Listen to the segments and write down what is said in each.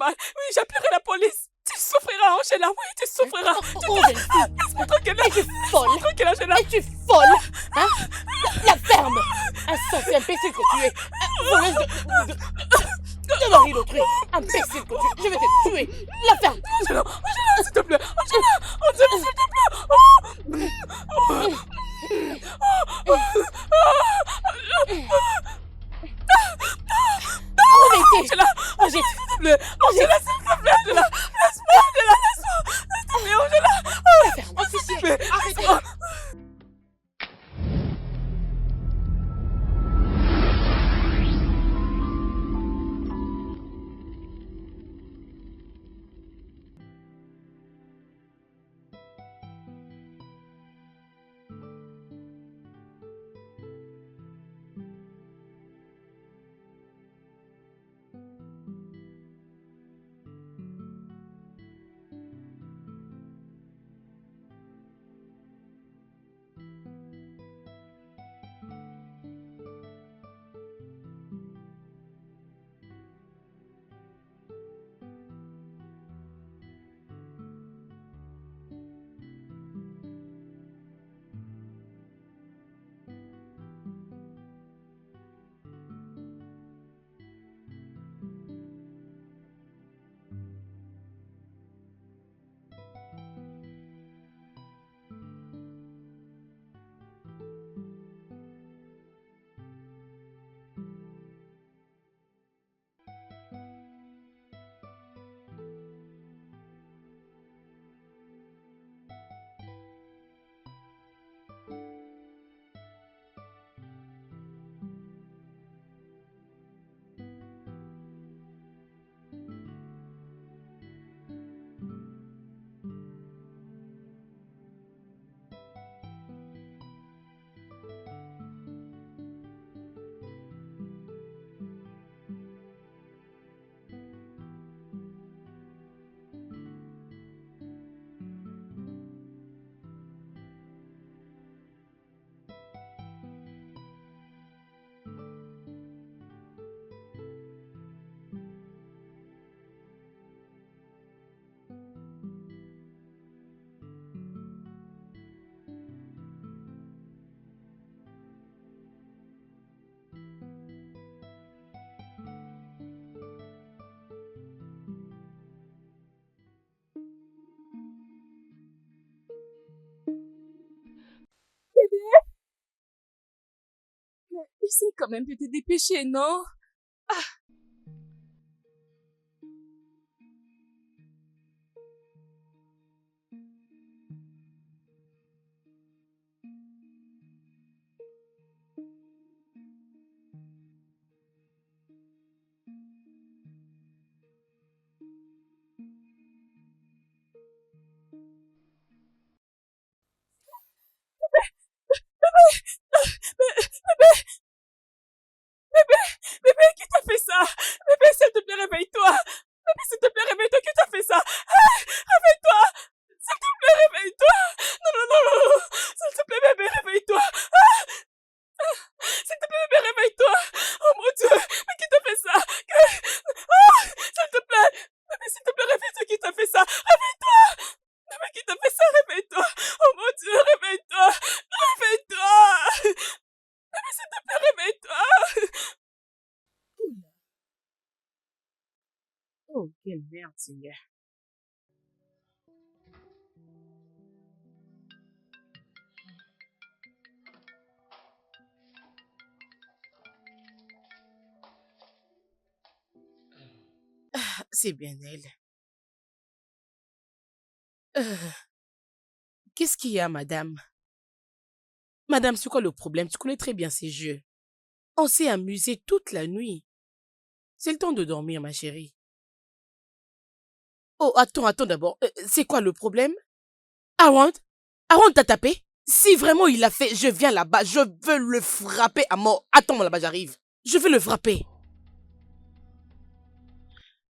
mal. Oui, j'appellerai la police. Tu souffriras, Angela. Oui, tu souffriras. Oh, belle fille. Laisse-moi tranquille. Es-tu folle? Laisse-moi tranquille, Angela. Es-tu folle? Hein? La ferme! Insensé, imbécile que tu es! Voleuse de mari d'autrui! Imbécile que tu es! Je vais te tuer! La ferme! Angela, Angela, s'il te plaît. Angela, Angela, s'il te plaît. Arrêtez! Angela, Arrête! s'il te plaît. Angela, s'il te plaît, Angela. Laisse-moi, Angela, laisse-moi. S'il te plaît, Angela. La ferme! S'il te plaît. Arrêtez! Essaye quand même de te dépêcher, non? Bébé, qui t'a fait ça? Bébé, s'il te plaît, réveille-toi. Bébé, s'il te plaît, réveille-toi. Qui t'a fait ça? Hey, réveille-toi. S'il te plaît, réveille-toi. Non, non, non, non, non. S'il te plaît, bébé, réveille-toi. S'il te plaît, bébé, réveille-toi. Oh mon Dieu, mais qui t'a fait ça? S'il te plaît. Bébé, s'il te plaît, réveille-toi. Qui t'a fait ça? Réveille-toi. Bébé, qui t'a fait ça? Réveille-toi. Oh mon Dieu, réveille-toi. Réveille-toi. Bébé, s'il te plaît, réveille-toi. Oh, quelle merde, Seigneur! C'est bien elle. Euh, Qu'est-ce qu'il y a, madame? Madame, c'est quoi le problème? Tu connais très bien ces jeux. On s'est amusé toute la nuit. C'est le temps de dormir, ma chérie. Oh, attends d'abord. C'est quoi le problème? Aaron? Aaron t'a tapé? Si vraiment il l'a fait, je viens là-bas. Je veux le frapper à mort. Attends, là-bas, j'arrive. Je veux le frapper.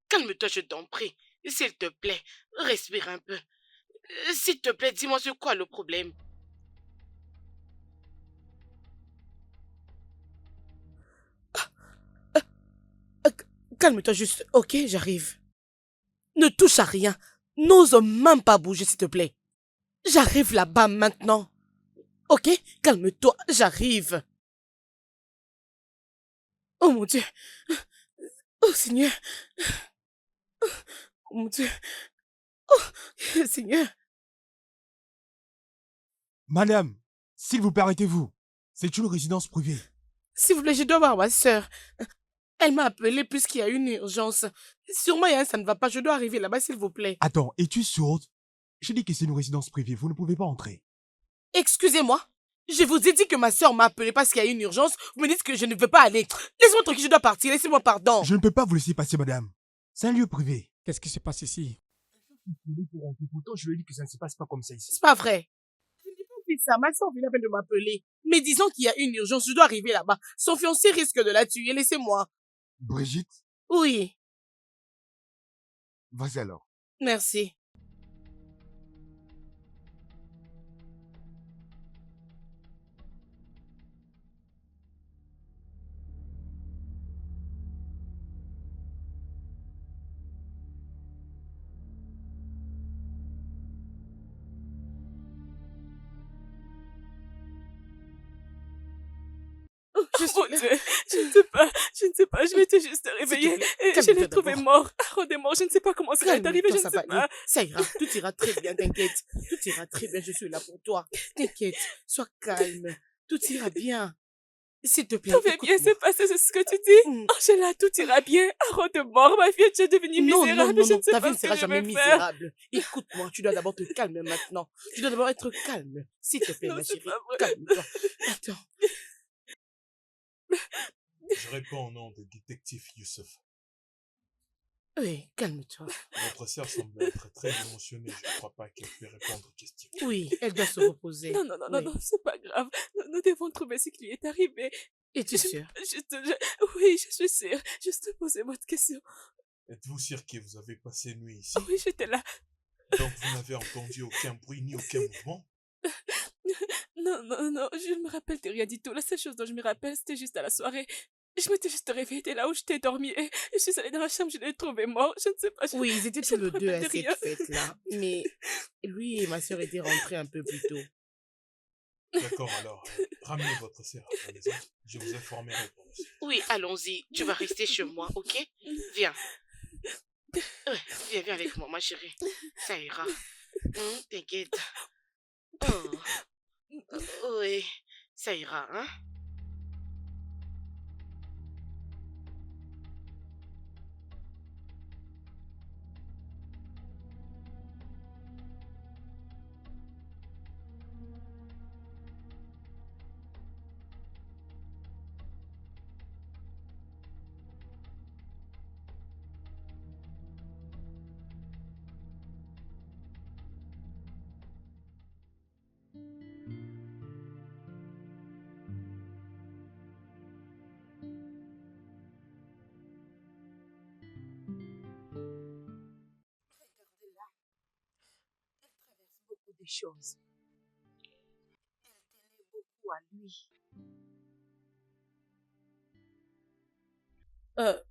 Calme-toi, je t'en prie. S'il te plaît, respire un peu. S'il te plaît, dis-moi c'est quoi le problème? Calme-toi juste. Ok, j'arrive. Ne touche à rien. N'ose même pas bouger, s'il te plaît. J'arrive là-bas maintenant. Ok? Calme-toi, j'arrive. Oh mon Dieu. Oh Seigneur. Oh mon Dieu. Oh Seigneur. Madame, s'il vous plaît, arrêtez-vous. C'est une résidence privée. S'il vous plaît, je dois voir ma sœur. Elle m'a appelé puisqu'il y a une urgence. Sûrement, ça ne va pas. Je dois arriver là-bas, s'il vous plaît. Attends, es-tu sourde? J'ai dit que c'est une résidence privée, vous ne pouvez pas entrer. Excusez-moi. Je vous ai dit que ma sœur m'a appelé parce qu'il y a une urgence. Vous me dites que je ne veux pas aller. Laissez-moi tranquille, je dois partir. Laissez-moi pardon. Je ne peux pas vous laisser passer, madame. C'est un lieu privé. Qu'est-ce qui se passe ici? Pourtant, je lui ai dit que ça ne se passe pas comme ça ici. C'est pas vrai. Je n'ai pas fait ça. Ma sœur vient de m'appeler. Mais disons qu'il y a une urgence. Je dois arriver là-bas. Son fiancé risque de la tuer. Laissez-moi. Brigitte, Oui. vas-y alors. Merci. Je suis Mon là. Dieu, je ne sais pas, je m'étais juste réveillée plaît, et je calme-toi l'ai trouvé d'abord. mort. Harold mort, je ne sais pas comment ça est arrivé, je Calme-toi, ne ça sais va aller. pas. Ça ira. Tout ira très bien, t'inquiète. Tout ira très bien. Je suis là pour toi. T'inquiète. Sois calme. Tout ira bien. S'il te plaît, Tout va bien écoute-moi. se passer, c'est ce que tu dis. Mm. Angela, tout ira bien. Harold mort, ma fille est devenue Non, misérable, non, non, je non. ne sais Ta pas vie ne ce que sera je jamais vais faire. misérable. Écoute-moi, tu dois d'abord te calmer maintenant. Tu dois d'abord être calme. S'il te plaît, Non, ma c'est chérie. pas vrai. Calme-toi. Attends. Je réponds au nom de détective Youssef. Oui, calme-toi. Votre sœur semble être très émotionnée. Je ne crois pas qu'elle peut répondre aux questions. Oui, elle doit se reposer. Non, non, non, non, Oui. non, c'est pas grave. Nous devons trouver ce qui lui est arrivé. Es-tu sûre? Oui, je suis sûre. Juste poser votre question. Êtes-vous sûr que vous avez passé une nuit ici? Oui, j'étais là. Donc vous n'avez entendu aucun bruit ni aucun mouvement? Non, non, non, je ne me rappelle de rien du tout. La seule chose dont je me rappelle, c'était juste à la soirée. Je m'étais juste réveillée là où j'étais dormie et je suis allée dans la chambre, je l'ai trouvé mort. Je ne sais pas. Oui, ils étaient je tous ne me les deux rappelle à de cette rien. fête-là. Mais lui et ma sœur étaient rentrés un peu plus tôt. D'accord, alors, ramenez votre sœur à la maison. Je vous informerai pour le suite. Oui, allons-y. Tu vas rester chez moi, ok? Viens. Ouais, viens avec moi, ma chérie. Ça ira. T'inquiète. Oh. Oui, ça ira, hein? Regardez-la. Elle traverse beaucoup de choses. Elle tenait beaucoup à lui. Maman. Alors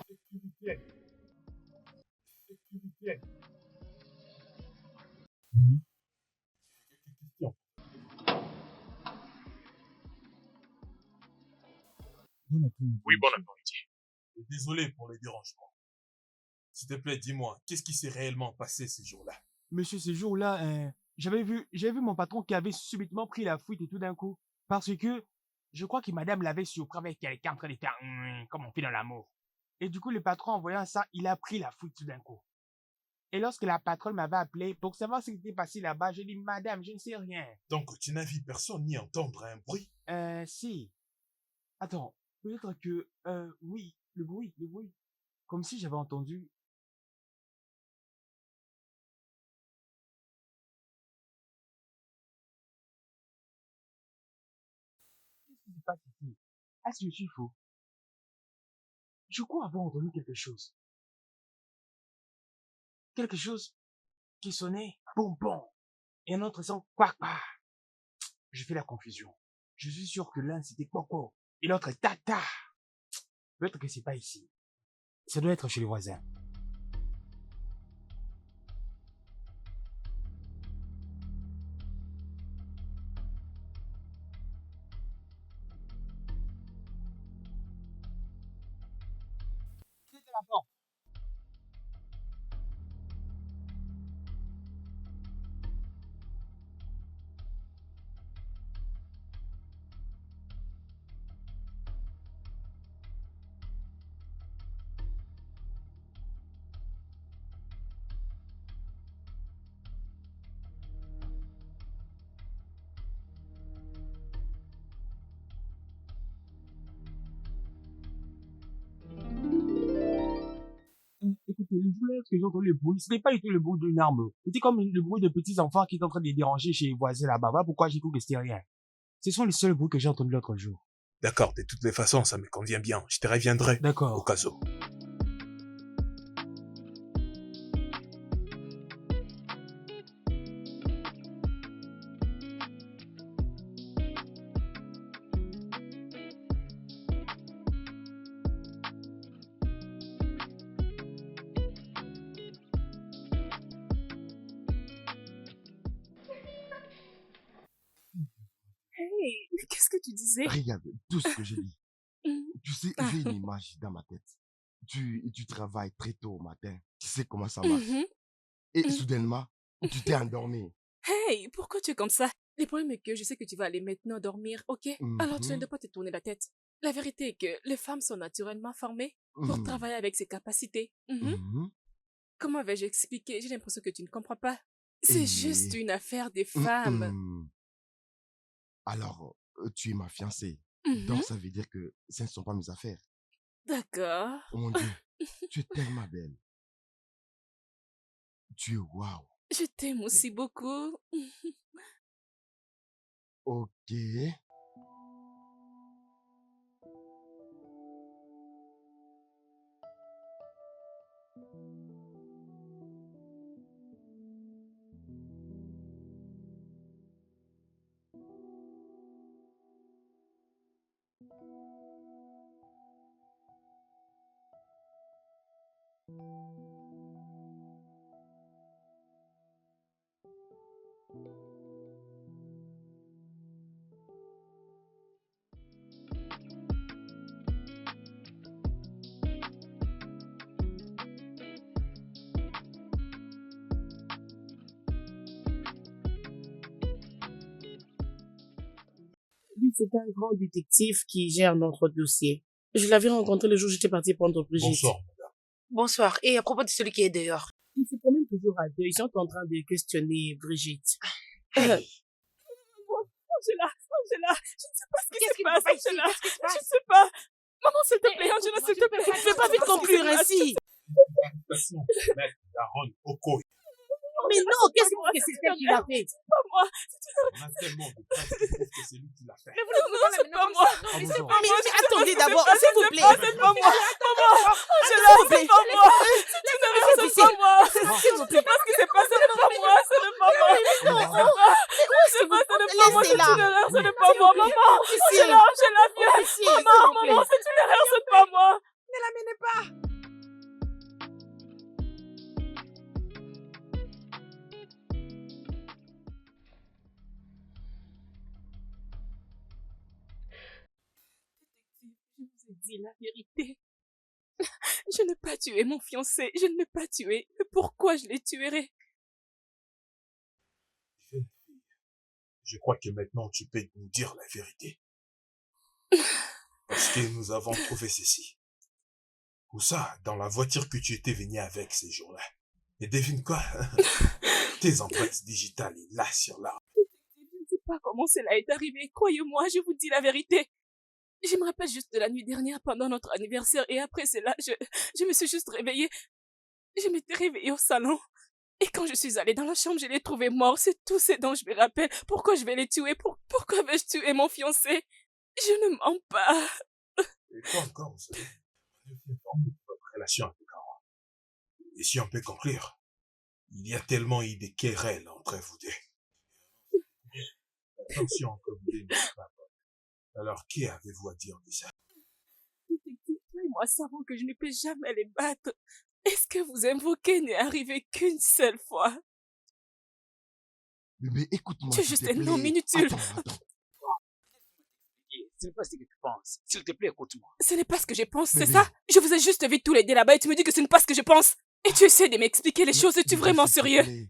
Sécurité. Sécurité. Question. Bon après-midi. Oui, bon après-midi. Et désolé pour les dérangements. S'il te plaît, dis-moi, qu'est-ce qui s'est réellement passé ces jours-là? Monsieur, ce jour-là, j'avais vu mon patron qui avait subitement pris la fuite et tout d'un coup. Parce que je crois que madame l'avait surpris avec quelqu'un en train de faire comme on fait dans l'amour. Et du coup, le patron, en voyant ça, il a pris la fuite tout d'un coup. Et lorsque la patronne m'avait appelé pour savoir ce qui était passé là-bas, j'ai dit, madame, je ne sais rien. Donc tu n'as vu personne ni entendre un bruit? Si. Attends, peut-être que, oui, le bruit. Comme si j'avais entendu se passe ici? Est-ce que je suis fou? Je crois avoir entendu quelque chose. Quelque chose qui sonnait bonbon et un autre son quack quack. Je fais la confusion. Je suis sûr que l'un c'était coco et l'autre tata. Peut-être que c'est pas ici. Ça doit être chez les voisins. Qui était la porte? Écoutez, le joueur que j'ai entendu le bruit, ce n'est pas du tout le bruit d'une arme. C'était comme le bruit de petits enfants qui étaient en train de les déranger chez les voisins là-bas. Voilà pourquoi j'ai cru que c'était rien. Ce sont les seuls bruits que j'ai entendus l'autre jour. D'accord, de toutes les façons, ça me convient bien. Je te reviendrai au D'accord. cas où. Hey, mais qu'est-ce que tu disais? Regarde tout ce que j'ai dit. Mhm. Tu sais, Ah. j'ai une image dans ma tête. Tu travailles très tôt au matin. Tu sais comment ça marche. Mhm. Et Mhm. soudainement, tu t'es endormi. Hey, pourquoi tu es comme ça? Le problème est que je sais que tu vas aller maintenant dormir, ok? Alors tu ne dois pas te tourner la tête. La vérité est que les femmes sont naturellement formées pour Mhm. travailler avec ses capacités. Mhm. Mhm. Comment vais-je expliquer? J'ai l'impression que tu ne comprends pas. C'est Et- juste une affaire des femmes. Mhm. Alors, tu es ma fiancée. Mhm. Donc, ça veut dire que ce ne sont pas mes affaires. D'accord. Oh mon Dieu, tu es tellement belle. Tu es waouh. Je t'aime aussi beaucoup. Ok. Lui, c'est un grand détective qui gère notre dossier. Je l'avais rencontré le jour où j'étais partie prendre Brigitte. Bonsoir. Bonsoir. Et à propos de celui qui est dehors. Il se promène toujours à deux. Ils sont en train de questionner Brigitte. Angela, Angela, je ne sais pas ce qui se passe, Angela. Je ne sais pas. Maman, s'il te plaît, Angela, s'il te plaît. Tu ne peux pas vite conclure ainsi. Maître Aaron Oko. Mais non, qu'est-ce que c'est elle qui l'a fait? Pas moi. On a tellement de preuves qui prouvent que c'est lui qui l'a fait. Non, non, c'est pas moi. Ah, bonjour. Mais attendez d'abord, s'il vous plaît. C'est pas moi. Maman, Angela, S'il vous plaît. c'est pas moi. C'est une erreur, c'est pas moi. S'il vous Je sais plaît. pas ce qui s'est passé, ce n'est pas moi. Ce n'est pas moi. Ce n'est pas moi, c'est une erreur, ce n'est pas moi. Maman, Angela, Angela, viens. Maman, c'est une erreur, ce n'est pas moi. Ne l'amenez pas. Je vous ai dit la vérité. Je n'ai pas tué mon fiancé. Je ne l'ai pas tué. Mais pourquoi je les tuerais? Je crois que maintenant tu peux nous dire la vérité. Parce que nous avons trouvé ceci. Où ça? Dans la voiture que tu étais venu avec ces jours-là. Et devine quoi? Tes empreintes digitales est là sur l'arbre. Je ne sais pas comment cela est arrivé. Croyez-moi, je vous dis la vérité. Je me rappelle juste de la nuit dernière pendant notre anniversaire et après cela, je me suis juste réveillée. Je m'étais réveillée au salon. Et quand je suis allée dans la chambre, je l'ai trouvé mort. C'est tout ce dont je me rappelle. Pourquoi je vais les tuer? Pourquoi vais-je tuer mon fiancé? Je ne mens pas. Et toi encore, vous savez, on est informé de votre relation avec Harold. Et si on peut conclure, il y a tellement eu de querelles entre vous deux. Attention que vous ne pas. Alors, qui avez-vous à dire de ça? Détective, toi et moi savons que je ne peux jamais les battre. Est-ce que vous invoquez n'est arrivé qu'une seule fois? Bébé, écoute-moi, Tu es s'il juste te un homme plaît. inutile. Attends. Ce n'est pas ce que tu penses. S'il te plaît, écoute-moi. Ce n'est pas ce que je pense, c'est Bébé. ça? Je vous ai juste vu tous les deux là-bas et tu me dis que ce n'est pas ce que je pense. Et tu essaies de m'expliquer les choses, es-tu Bébé, vraiment s'il te sérieux? plaît.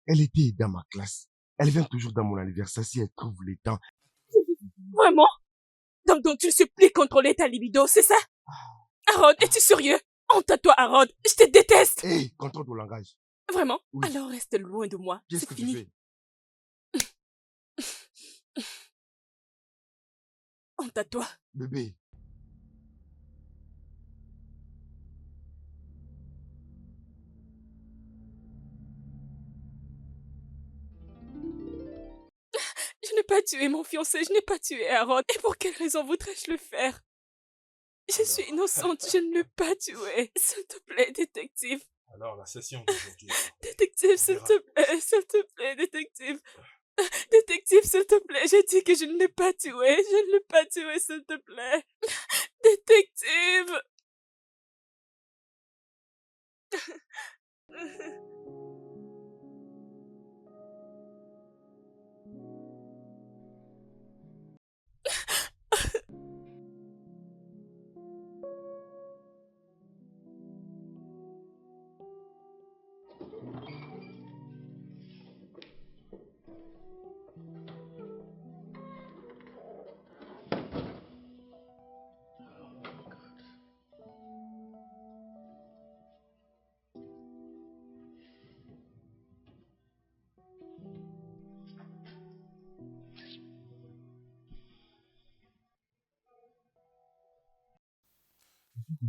Elle était dans ma classe. Elle vient toujours dans mon anniversaire si elle trouve le temps. Vraiment? Donc tu ne sais plus contrôler ta libido, c'est ça? Harold, es-tu sérieux? Honte à toi, Harold. Je te déteste. Hé, contrôle ton langage. Vraiment? Oui. Alors reste loin de moi. Qu'est-ce C'est que tu fini. fais? Honte à toi. Bébé. Je n'ai pas tué mon fiancé, je n'ai pas tué Harold. Et pour quelle raison voudrais-je le faire? Je suis innocente, je ne l'ai pas tué. S'il te plaît, détective. Alors, la session d'aujourd'hui. Détective, s'il te plaît, détective. Détective, s'il te plaît, j'ai dit que je ne l'ai pas tué. Je ne l'ai pas tué, s'il te plaît. Détective.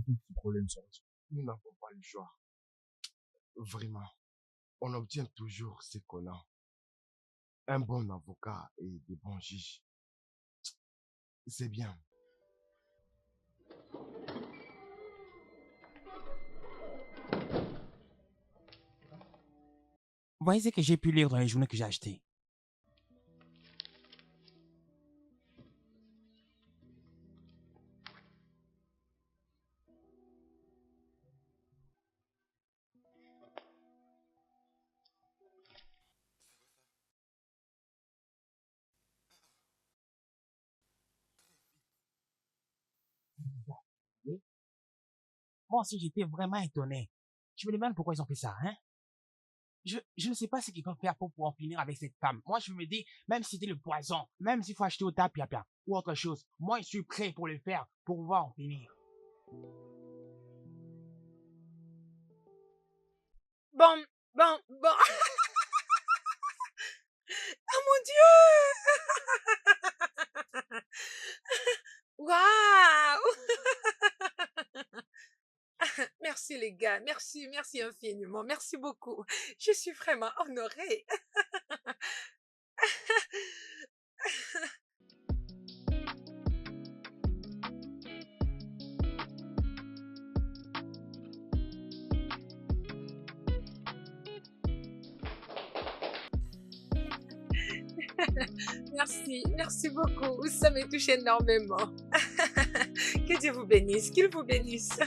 Ce problème sans raison. Nous n'avons pas le choix. Vraiment. On obtient toujours ce qu'on a. Un bon avocat et des bons juges. C'est bien. Voyez ce que j'ai pu lire dans les journaux que j'ai achetés. Moi aussi, j'étais vraiment étonné. Je me demande pourquoi ils ont fait ça, hein? Je ne sais pas ce qu'ils vont faire pour pouvoir finir avec cette femme. Moi, je me dis, même si c'était le poison, même s'il faut acheter au tapia ou autre chose, moi, je suis prêt pour le faire, pour pouvoir en finir. Bon. Oh mon Dieu! Waouh! Merci les gars, merci infiniment, merci beaucoup. Je suis vraiment honorée. Merci beaucoup, ça me touche énormément. Que Dieu vous bénisse, qu'il vous bénisse.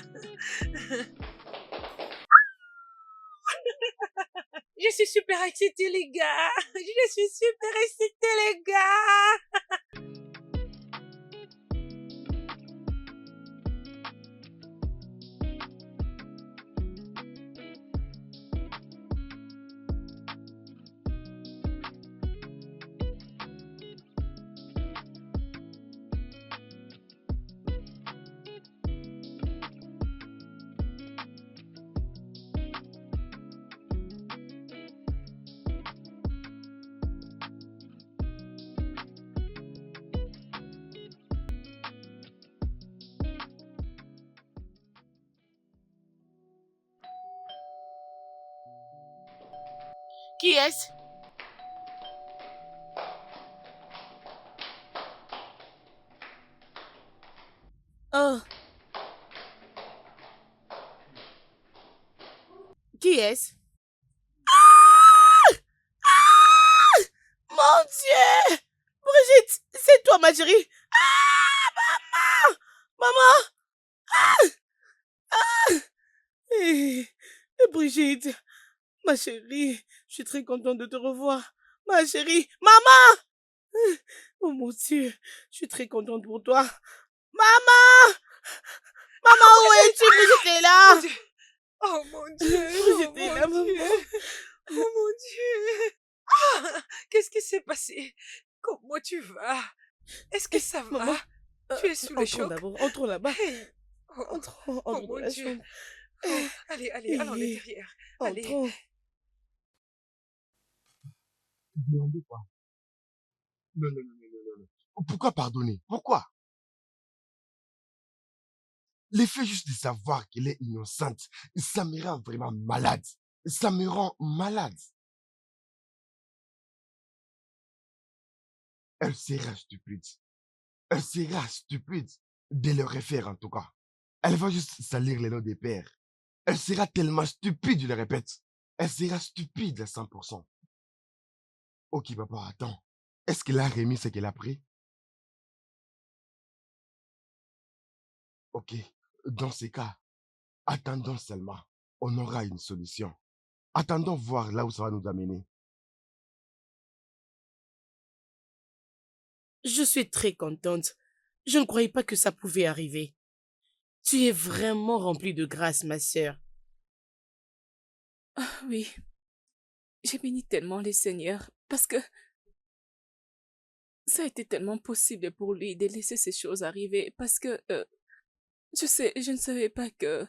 Je suis super excitée les gars, je suis super excitée les gars. Qui est-ce? Oh, qui est-ce? Mon Dieu! Brigitte, c'est toi, ma chérie. Maman! Maman! Eh, Brigitte, ma chérie, je suis très contente de te revoir. Ma chérie, maman! Oh mon Dieu, je suis très contente pour toi. Maman! Maman, où es-tu? Brigitte est là! Oh mon Dieu! Brigitte est là, maman. Oh mon Dieu! Ah! Qu'est-ce qui s'est passé? Comment tu vas? Est-ce que ça va? Maman, Tu es sous le entrons choc? d'abord, entrons là-bas. Hey! Oh, Entrons, oh entrons dans mon la Dieu! chambre. Oh, allez, allons Eh, derrière. Allez. entrons. Ne demandez pas. Non, non, non, non, non, non, non. Pourquoi pardonner? Pourquoi? L'effet juste de savoir qu'elle est innocente, ça me rend vraiment malade. Ça me rend malade. Elle sera stupide. Elle sera stupide de le refaire en tout cas. Elle va juste salir les noms des pères. Elle sera tellement stupide, je le répète. Elle sera stupide à 100%. Ok, papa, attends. Est-ce qu'elle a remis ce qu'elle a pris? Ok. Dans ces cas, attendons seulement. On aura une solution. Attendons voir là où ça va nous amener. Je suis très contente. Je ne croyais pas que ça pouvait arriver. Tu es vraiment remplie de grâce, ma sœur. Ah oui, j'ai béni tellement les seigneurs parce que ça a été tellement possible pour lui de laisser ces choses arriver parce que, je ne savais pas que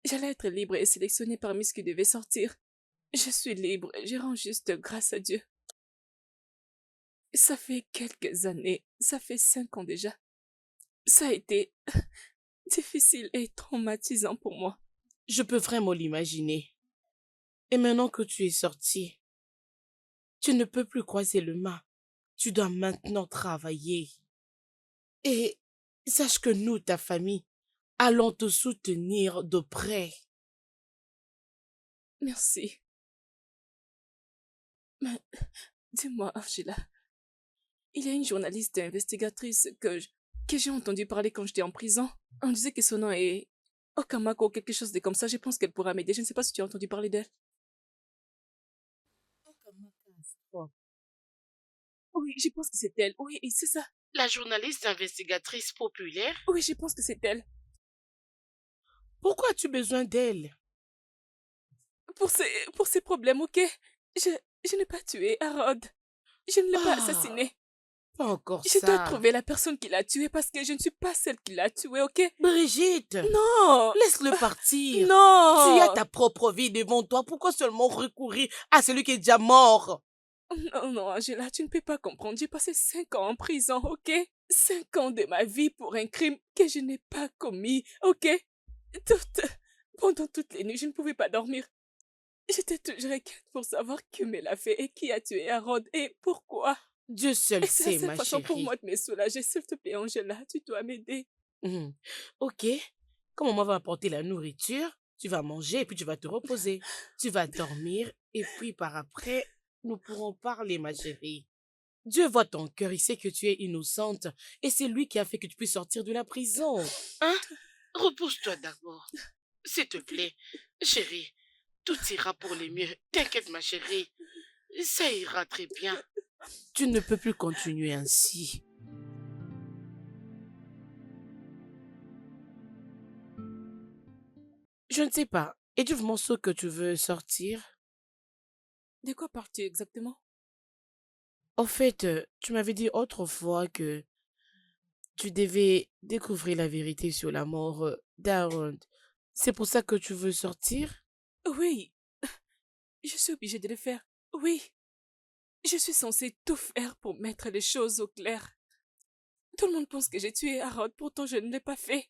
j'allais être libre et sélectionnée parmi ce qui devait sortir. Je suis libre, je rends juste grâce à Dieu. Ça fait quelques années, ça fait 5 ans déjà. Ça a été difficile et traumatisant pour moi. Je peux vraiment l'imaginer. Et maintenant que tu es sortie, tu ne peux plus croiser le mât. Tu dois maintenant travailler. Et sache que nous, ta famille, allons te soutenir de près. Merci. Mais dis-moi, Angela, il y a une journaliste investigatrice que j'ai entendu parler quand j'étais en prison. On disait que son nom est Okamako ou quelque chose de comme ça. Je pense qu'elle pourra m'aider. Je ne sais pas si tu as entendu parler d'elle. Oui, je pense que c'est elle. Oui, et c'est ça. La journaliste investigatrice populaire? Oui, je pense que c'est elle. Pourquoi as-tu besoin d'elle? Pour ces problèmes, ok? Je n'ai pas tué Harold. Je ne l'ai pas assassiné. Pas encore Je dois ça. trouver la personne qui l'a tué parce que je ne suis pas celle qui l'a tué, ok? Brigitte, Non! laisse-le partir. Non! Tu as ta propre vie devant toi. Pourquoi seulement recourir à celui qui est déjà mort? Non, non, Angela, tu ne peux pas comprendre. J'ai passé 5 ans en prison, ok? 5 ans de ma vie pour un crime que je n'ai pas commis, ok? Pendant toutes les nuits, je ne pouvais pas dormir. J'étais toujours inquiète pour savoir qui me l'a fait et qui a tué Harold et pourquoi. Dieu seul Et c'est sait, la seule ma façon pour chérie. moi de me soulager. S'il te plaît, Angela, tu dois m'aider. Ok, comme maman va apporter la nourriture, tu vas manger et puis tu vas te reposer. Tu vas dormir et puis par après, nous pourrons parler, ma chérie. Dieu voit ton cœur, il sait que tu es innocente et c'est lui qui a fait que tu puisses sortir de la prison. Hein? Repose-toi d'abord. S'il te plaît, chérie, tout ira pour le mieux. T'inquiète, ma chérie, ça ira très bien. Tu ne peux plus continuer ainsi. Je ne sais pas. Es-tu vraiment sûr que tu veux sortir? De quoi parles-tu exactement? En fait, tu m'avais dit autrefois que tu devais découvrir la vérité sur la mort d'Aaron. C'est pour ça que tu veux sortir? Oui, je suis obligée de le faire. Oui, je suis censée tout faire pour mettre les choses au clair. Tout le monde pense que j'ai tué Harold, pourtant je ne l'ai pas fait.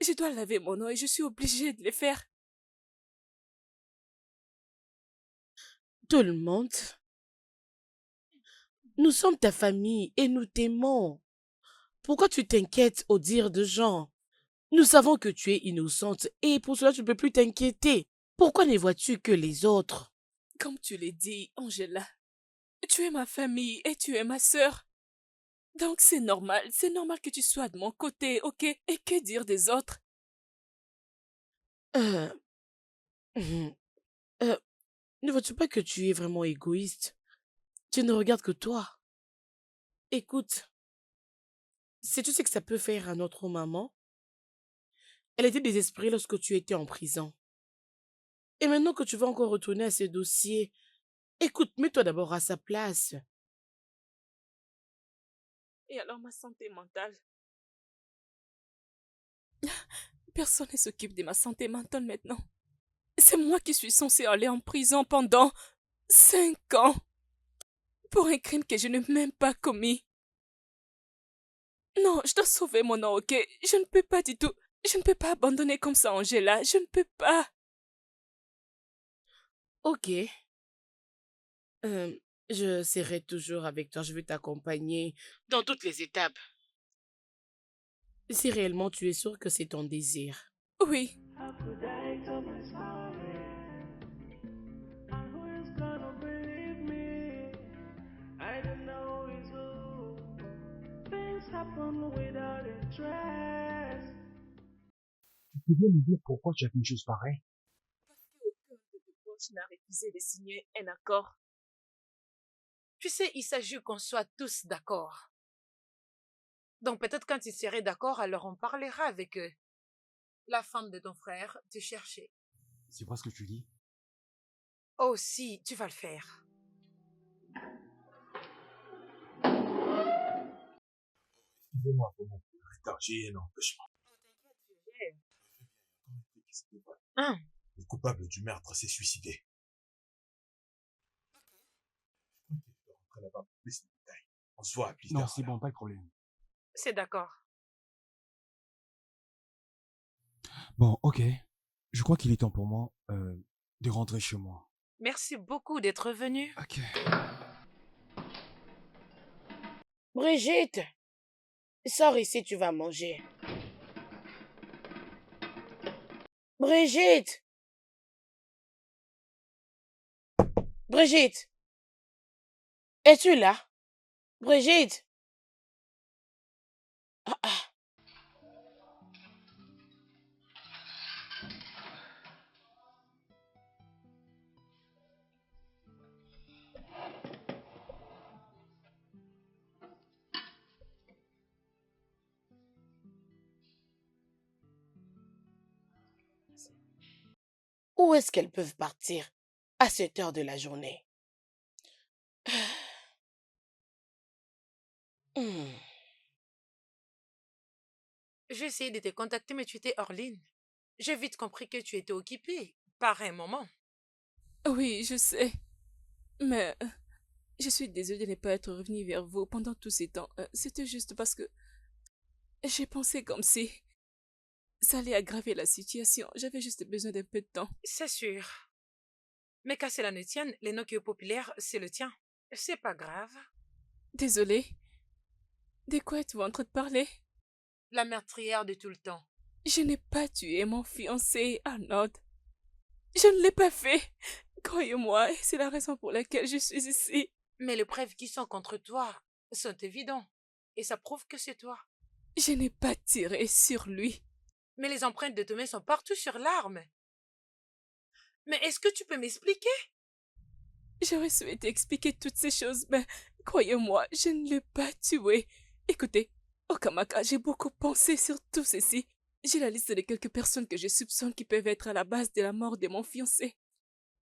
Je dois laver mon nom et je suis obligée de le faire. Tout le monde? Nous sommes ta famille et nous t'aimons. Pourquoi tu t'inquiètes au dire de gens? Nous savons que tu es innocente et pour cela tu ne peux plus t'inquiéter. Pourquoi ne vois-tu que les autres? Comme tu l'as dit, Angela, tu es ma famille et tu es ma sœur. Donc c'est normal que tu sois de mon côté, ok? Et que dire des autres? Euh, hum, euh, ne vois-tu pas que tu es vraiment égoïste? Tu ne regardes que toi. Écoute, sais-tu ce que ça peut faire à notre maman? Elle était désespérée lorsque tu étais en prison. Et maintenant que tu vas encore retourner à ce dossier, écoute, mets-toi d'abord à sa place. Et alors ma santé mentale? Personne ne s'occupe de ma santé mentale maintenant. C'est moi qui suis censée aller en prison pendant 5 ans pour un crime que je n'ai même pas commis. Non, je dois sauver mon nom, ok? Je ne peux pas du tout. Je ne peux pas abandonner comme ça Angela. Je ne peux pas. Ok, euh, je serai toujours avec toi, je vais t'accompagner dans toutes les étapes. Si réellement tu es sûr que c'est ton désir. Oui. Tu peux bien me dire pourquoi tu as fait une chose pareille? Parce qu'aucun de tes proches n'a refusé de signer un accord. Tu sais, il s'agit qu'on soit tous d'accord. Donc peut-être quand ils seraient d'accord, alors on parlera avec eux. La femme de ton frère te cherchait. C'est pas ce que tu dis. Oh si, tu vas le faire. Excusez-moi pour mon retard, j'ai un empêchement. Hein? Le coupable du meurtre s'est suicidé. Je crois qu'il faut rentrer là-bas pour plus de détails. On se voit plus Non, tard. c'est bon, pas de problème. C'est d'accord. Bon, ok. Je crois qu'il est temps pour moi de rentrer chez moi. Merci beaucoup d'être venu. Ok. Brigitte, sors ici, tu vas manger. Brigitte! Brigitte! Es-tu là? Brigitte! Ah, ah. Où est-ce qu'elles peuvent partir à cette heure de la journée? Hmm. J'ai essayé de te contacter, mais tu étais hors ligne. J'ai vite compris que tu étais occupée par un moment. Oui, je sais. Mais je suis désolée de ne pas être revenue vers vous pendant tous ces temps. C'était juste parce que j'ai pensé comme si ça allait aggraver la situation. J'avais juste besoin d'un peu de temps. C'est sûr. Mais qu'à cela ne tienne, les noms qui est populaire, c'est le tien. C'est pas grave. Désolée. De quoi êtes-vous en train de parler? La meurtrière de tout le temps. Je n'ai pas tué mon fiancé, Arnold. Je ne l'ai pas fait. Croyez-moi, et c'est la raison pour laquelle je suis ici. Mais les preuves qui sont contre toi sont évidentes. Et ça prouve que c'est toi. Je n'ai pas tiré sur lui. Mais les empreintes de tes mains sont partout sur l'arme. Mais est-ce que tu peux m'expliquer? J'aurais souhaité expliquer toutes ces choses, mais croyez-moi, je ne l'ai pas tué. Écoutez, Okamaka, j'ai beaucoup pensé sur tout ceci. J'ai la liste de quelques personnes que je soupçonne qui peuvent être à la base de la mort de mon fiancé.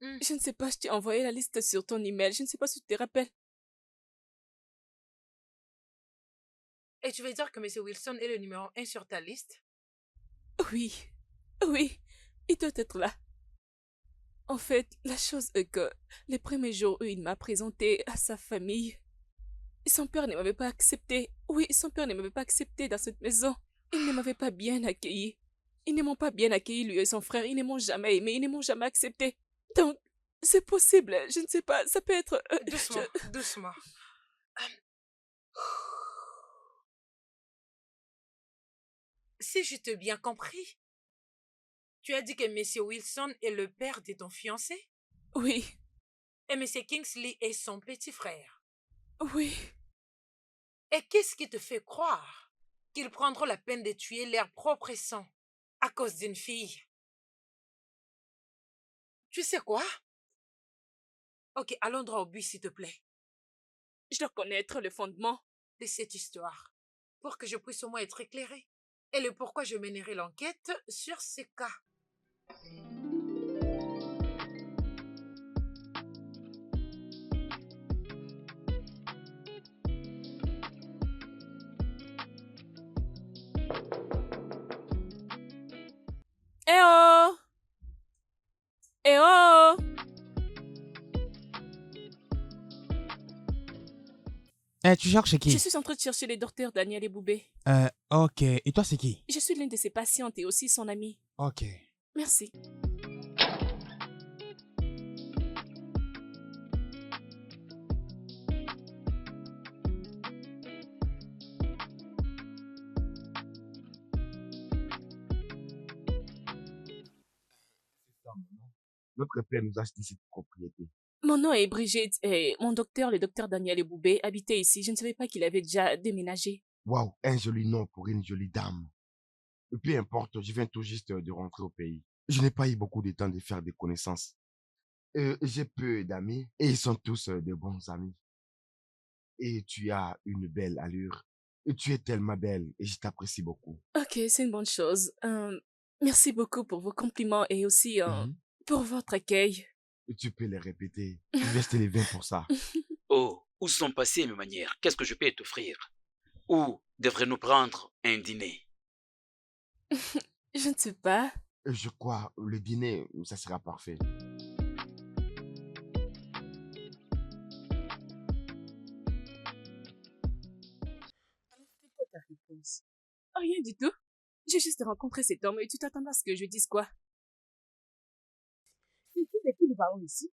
Je ne sais pas, je t'ai envoyé la liste sur ton email, je ne sais pas si tu te rappelles. Et tu veux dire que M. Wilson est le numéro 1 sur ta liste? Oui, oui, il doit être là. En fait, la chose est que les premiers jours où il m'a présenté à sa famille, son père ne m'avait pas accepté. Oui, son père ne m'avait pas accepté dans cette maison. Il ne m'avait pas bien accueilli. Ils ne m'ont pas bien accueilli, lui et son frère. Ils ne m'ont jamais aimé, ils ne m'ont jamais accepté. Donc, c'est possible, je ne sais pas, ça peut être... Doucement, doucement. si je t'ai bien compris, tu as dit que M. Wilson est le père de ton fiancé Oui, et M. Kingsley est son petit frère. oui. Et qu'est-ce qui te fait croire qu'ils prendront la peine de tuer leur propre sang à cause d'une fille? Tu sais quoi? Ok, allons droit au but, s'il te plaît, Je dois connaître le fondement. de cette histoire, pour que je puisse au moins être éclairée. Et le pourquoi je mènerai l'enquête sur ces cas. Eh oh! Eh oh! Tu cherches Je qui? suis en train de chercher le docteur Daniel Eboubé. Ok. Et toi, c'est qui? Je suis l'une de ses patientes et aussi son amie. Ok. Merci. Notre père nous a acheté cette propriété. Mon nom est Brigitte et mon docteur, le docteur Daniel Eboubé, habitait ici. Je ne savais pas qu'il avait déjà déménagé. Waouh, un joli nom pour une jolie dame. Peu importe, je viens tout juste de rentrer au pays. Je n'ai pas eu beaucoup de temps de faire des connaissances. J'ai peu d'amis et ils sont tous de bons amis. Et tu as une belle allure. Et tu es tellement belle et je t'apprécie beaucoup. Ok, c'est une bonne chose. Merci beaucoup pour vos compliments et aussi Mhm. pour votre accueil. Et tu peux les répéter. Je vais acheter les vins pour ça. Oh, où sont passées mes manières? Qu'est-ce que je peux t'offrir? Où devrais-nous prendre un dîner? Je ne sais pas. Je crois, le dîner, ça sera parfait. C'est quoi ta réponse? Rien du tout. J'ai juste rencontré cet homme et tu t'attends à ce que je dise quoi? C'est qui de qui nous parlons ici?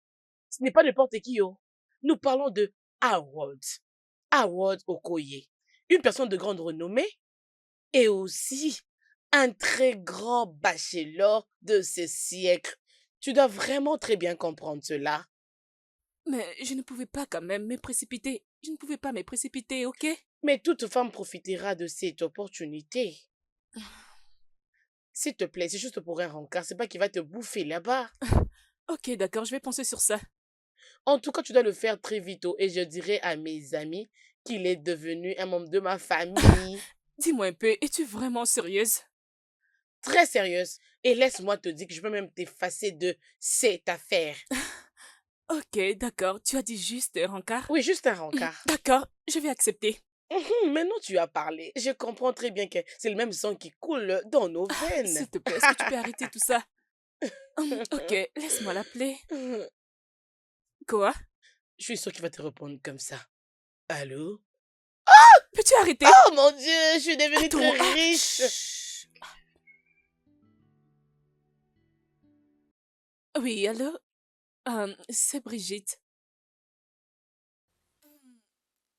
Ce n'est pas n'importe qui, oh. Nous parlons de Howard. Howard Okoye. Une personne de grande renommée et aussi un très grand bachelor de ce siècle. Tu dois vraiment très bien comprendre cela. Mais je ne pouvais pas quand même me précipiter. Je ne pouvais pas me précipiter, ok? Mais toute femme profitera de cette opportunité. S'il te plaît, c'est juste pour un rencard, c'est pas qu'il va te bouffer là-bas. Ok, d'accord, je vais penser sur ça. En tout cas, tu dois le faire très vite et je dirai à mes amis qu'il est devenu un membre de ma famille. Dis-moi un peu, es-tu vraiment sérieuse? Très sérieuse. Et laisse-moi te dire que je peux même t'effacer de cette affaire. Ok, d'accord. Tu as dit juste un rencard? Oui, juste un rencard. D'accord, je vais accepter. Maintenant tu as parlé. Je comprends très bien que c'est le même sang qui coule dans nos veines. S'il te plaît, est-ce que tu peux arrêter tout ça? Ok, laisse-moi l'appeler. Quoi? Je suis sûre qu'il va te répondre comme ça. Allô? Peux-tu arrêter? Oh mon Dieu, je suis devenue très riche. Chut. Oui, allô? C'est Brigitte.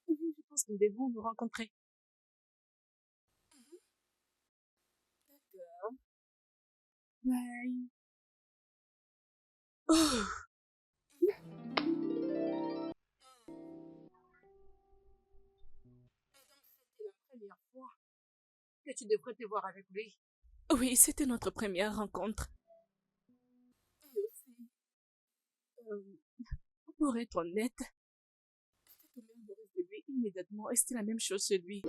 Oui, je pense que nous devons nous rencontrer. D'accord. Bye. Oh. C'était la première fois Que tu devrais te voir avec lui. Oui, c'était notre première rencontre. Et aussi, euh, pour être honnête, j'étais tombée amoureuse de lui immédiatement et c'était la même chose chez lui.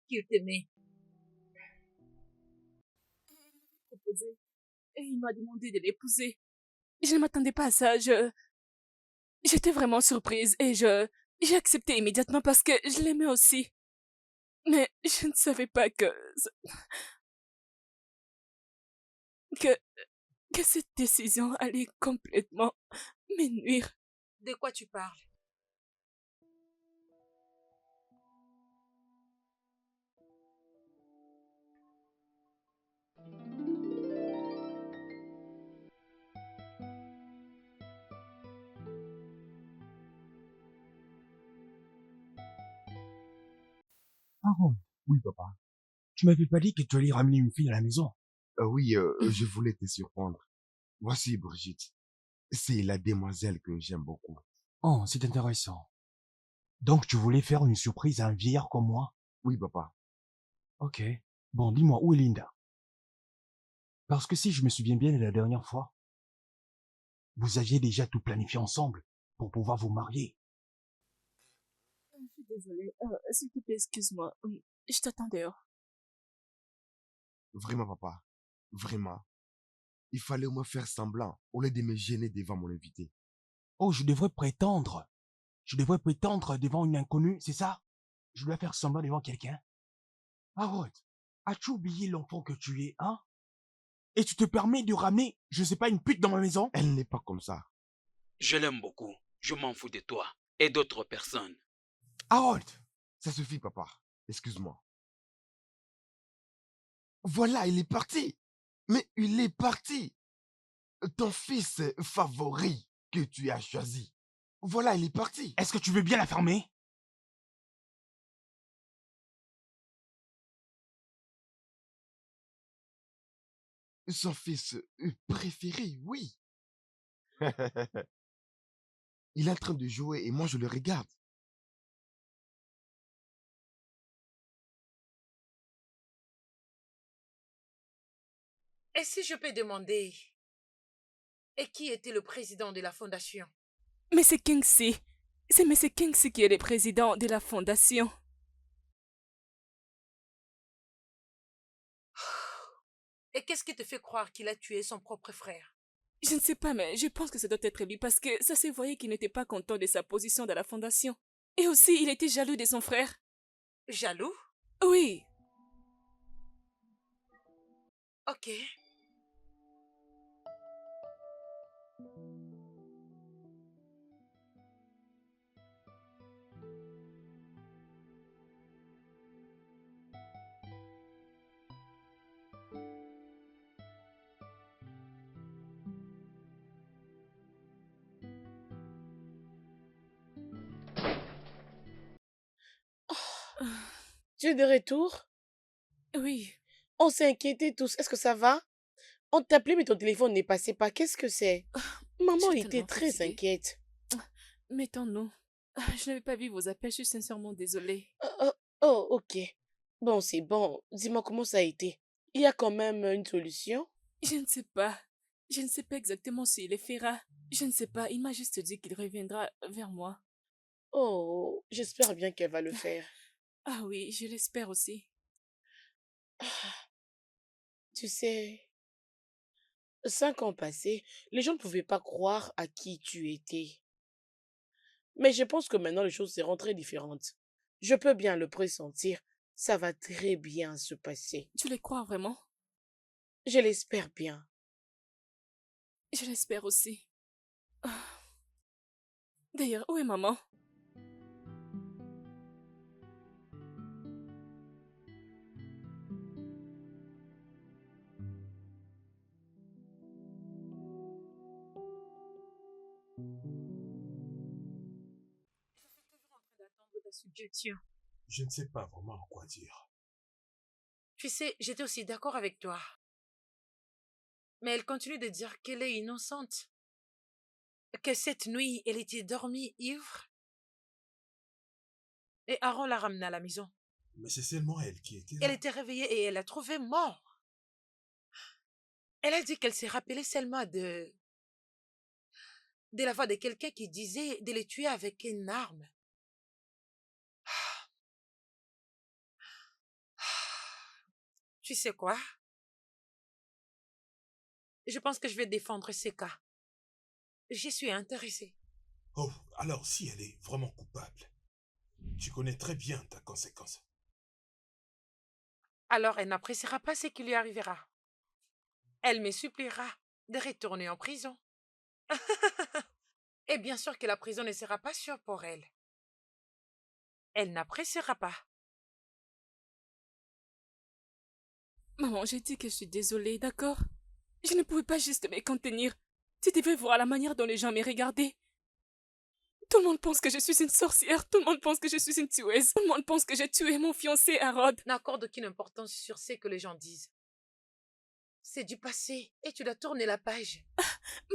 qu'il t'aimait. Proposé. Et il m'a demandé de l'épouser. Je ne m'attendais pas à ça. J'étais vraiment surprise et j'ai accepté immédiatement parce que je l'aimais aussi. Mais je ne savais pas que, que cette décision allait complètement me nuire. De quoi tu parles? Harold, Oui, papa. tu m'avais pas dit que tu allais ramener une fille à la maison. Oui, je voulais te surprendre. Voici Brigitte. C'est la demoiselle que j'aime beaucoup. Oh, c'est intéressant. Donc tu voulais faire une surprise à un vieillard comme moi? Oui, papa. Ok. Bon, dis-moi, où est Linda? Parce que si je me souviens bien de la dernière fois, vous aviez déjà tout planifié ensemble pour pouvoir vous marier. Je suis désolée. S'il te plaît, excuse-moi. Je t'attends dehors. Vraiment, papa. Vraiment. Il fallait au moins faire semblant au lieu de me gêner devant mon invité. Oh, je devrais prétendre. Je devrais prétendre devant une inconnue, c'est ça? Je dois faire semblant devant quelqu'un? Harold, as-tu oublié l'enfant que tu es, hein? Et tu te permets de ramener, je sais pas, une pute dans ma maison? Elle n'est pas comme ça. Je l'aime beaucoup. Je m'en fous de toi et d'autres personnes. Harold! Ça suffit, papa. Excuse-moi. Voilà, il est parti. Mais il est parti. Ton fils favori que tu as choisi. Voilà, il est parti. Est-ce que tu veux bien la fermer? Son fils préféré, oui. Il est en train de jouer et moi je le regarde. Et si je peux demander, et qui était le président de la fondation? Mais c'est Kingsley. C'est M. Kingsley qui est le président de la fondation. Et qu'est-ce qui te fait croire qu'il a tué son propre frère? Je ne sais pas, mais je pense que ça doit être lui parce que ça se voyait qu'il n'était pas content de sa position dans la fondation. Et aussi, il était jaloux de son frère. Jaloux? Oui. Ok. Tu es de retour? Oui. On s'est inquiétés tous. Est-ce que ça va? On t'appelait, mais ton téléphone n'est passé pas. Qu'est-ce que c'est? Maman Je suis était tellement très fatiguée. inquiète. Mettons-nous. Je n'avais pas vu vos appels, je suis sincèrement désolée. Ok. Bon, c'est bon. Dis-moi comment ça a été. Il y a quand même une solution? Je ne sais pas. Je ne sais pas exactement s'il le fera. Je ne sais pas. Il m'a juste dit qu'il reviendra vers moi. Oh, j'espère bien qu'elle va le faire. Ah oui, je l'espère aussi. Tu sais, 5 ans passés, les gens ne pouvaient pas croire à qui tu étais. Mais je pense que maintenant les choses seront très différentes. Je peux bien le pressentir. Ça va très bien se passer. Tu le crois vraiment? Je l'espère bien. Je l'espère aussi. Ah. D'ailleurs, où est maman? La suggestion. Je ne sais pas vraiment quoi dire. Tu sais, j'étais aussi d'accord avec toi. Mais elle continue de dire qu'elle est innocente. Que cette nuit, elle était dormie ivre. Et Aaron l'a ramenée à la maison. Mais c'est seulement elle qui était Elle là. était réveillée et elle l'a trouvé mort. Elle a dit qu'elle s'est rappelée seulement de la voix de quelqu'un qui disait de les tuer avec une arme. Tu sais quoi? Je pense que je vais défendre Seka. J'y suis intéressée. Oh, alors si elle est vraiment coupable, tu connais très bien ta conséquence. Alors elle n'appréciera pas ce qui lui arrivera. Elle me suppliera de retourner en prison. Et bien sûr que la prison ne sera pas sûre pour elle. Elle n'appréciera pas. Maman, j'ai dit que je suis désolée, d'accord? Je ne pouvais pas juste me contenir. Tu devais voir la manière dont les gens me regardaient. Tout le monde pense que je suis une sorcière. Tout le monde pense que je suis une tueuse. Tout le monde pense que j'ai tué mon fiancé Harold. N'accorde aucune importance sur ce que les gens disent. C'est du passé et tu dois tourner la page.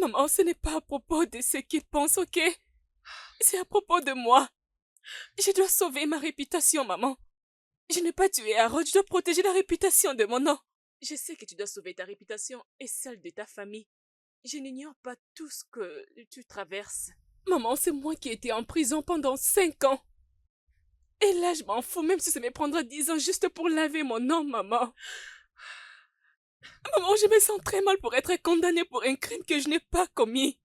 Maman, ce n'est pas à propos de ce qu'ils pensent, ok? C'est à propos de moi. Je dois sauver ma réputation, maman. Je n'ai pas tué Harold, je dois protéger la réputation de mon nom. Je sais que tu dois sauver ta réputation et celle de ta famille. Je n'ignore pas tout ce que tu traverses. Maman, c'est moi qui ai été en prison pendant 5 ans. Et là, je m'en fous, même si ça me prendra 10 ans juste pour laver mon nom, maman. Maman, je me sens très mal pour être condamnée pour un crime que je n'ai pas commis.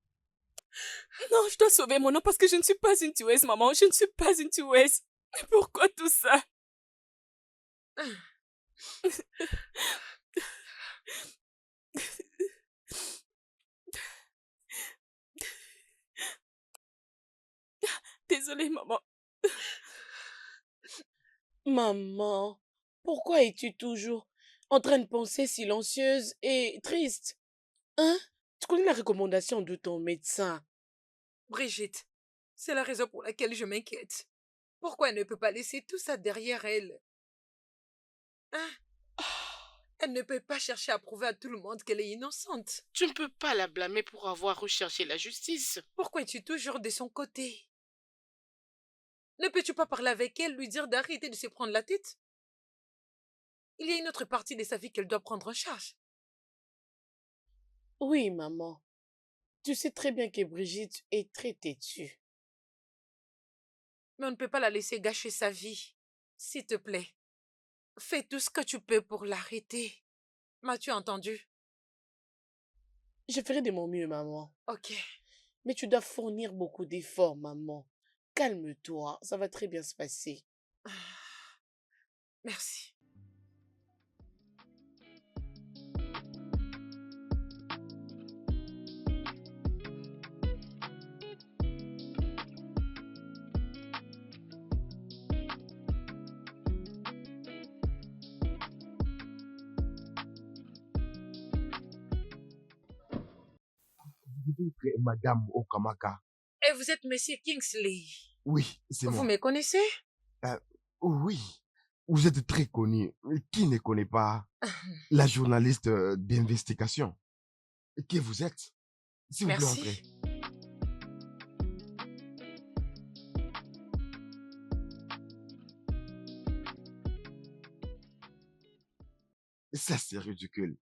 Non, je dois sauver mon nom parce que je ne suis pas une tueuse, maman. Je ne suis pas une tueuse. Mais pourquoi tout ça? Désolée, maman. Maman, pourquoi es-tu toujours en train de penser silencieuse et triste? Hein? Tu connais la recommandation de ton médecin. Brigitte, c'est la raison pour laquelle je m'inquiète. Pourquoi elle ne peut pas laisser tout ça derrière elle? Hein? Elle ne peut pas chercher à prouver à tout le monde qu'elle est innocente. Tu ne peux pas la blâmer pour avoir recherché la justice. Pourquoi es-tu toujours de son côté? Ne peux-tu pas parler avec elle, lui dire d'arrêter de se prendre la tête? Il y a une autre partie de sa vie qu'elle doit prendre en charge. Oui, maman. Tu sais très bien que Brigitte est très têtue. Mais on ne peut pas la laisser gâcher sa vie. S'il te plaît, fais tout ce que tu peux pour l'arrêter. M'as-tu entendu? Je ferai de mon mieux, maman. Ok. Mais tu dois fournir beaucoup d'efforts, maman. Calme-toi, ça va très bien se passer. Merci. Vous devez être Madame Okamaka. Et vous êtes Monsieur Kingsley. Oui, c'est Vous moi. me connaissez? Oui, vous êtes très connu. Qui ne connaît pas la journaliste d'investigation? Qui vous êtes? S'il vous plaît, Merci. entrez. Ça, c'est ridicule.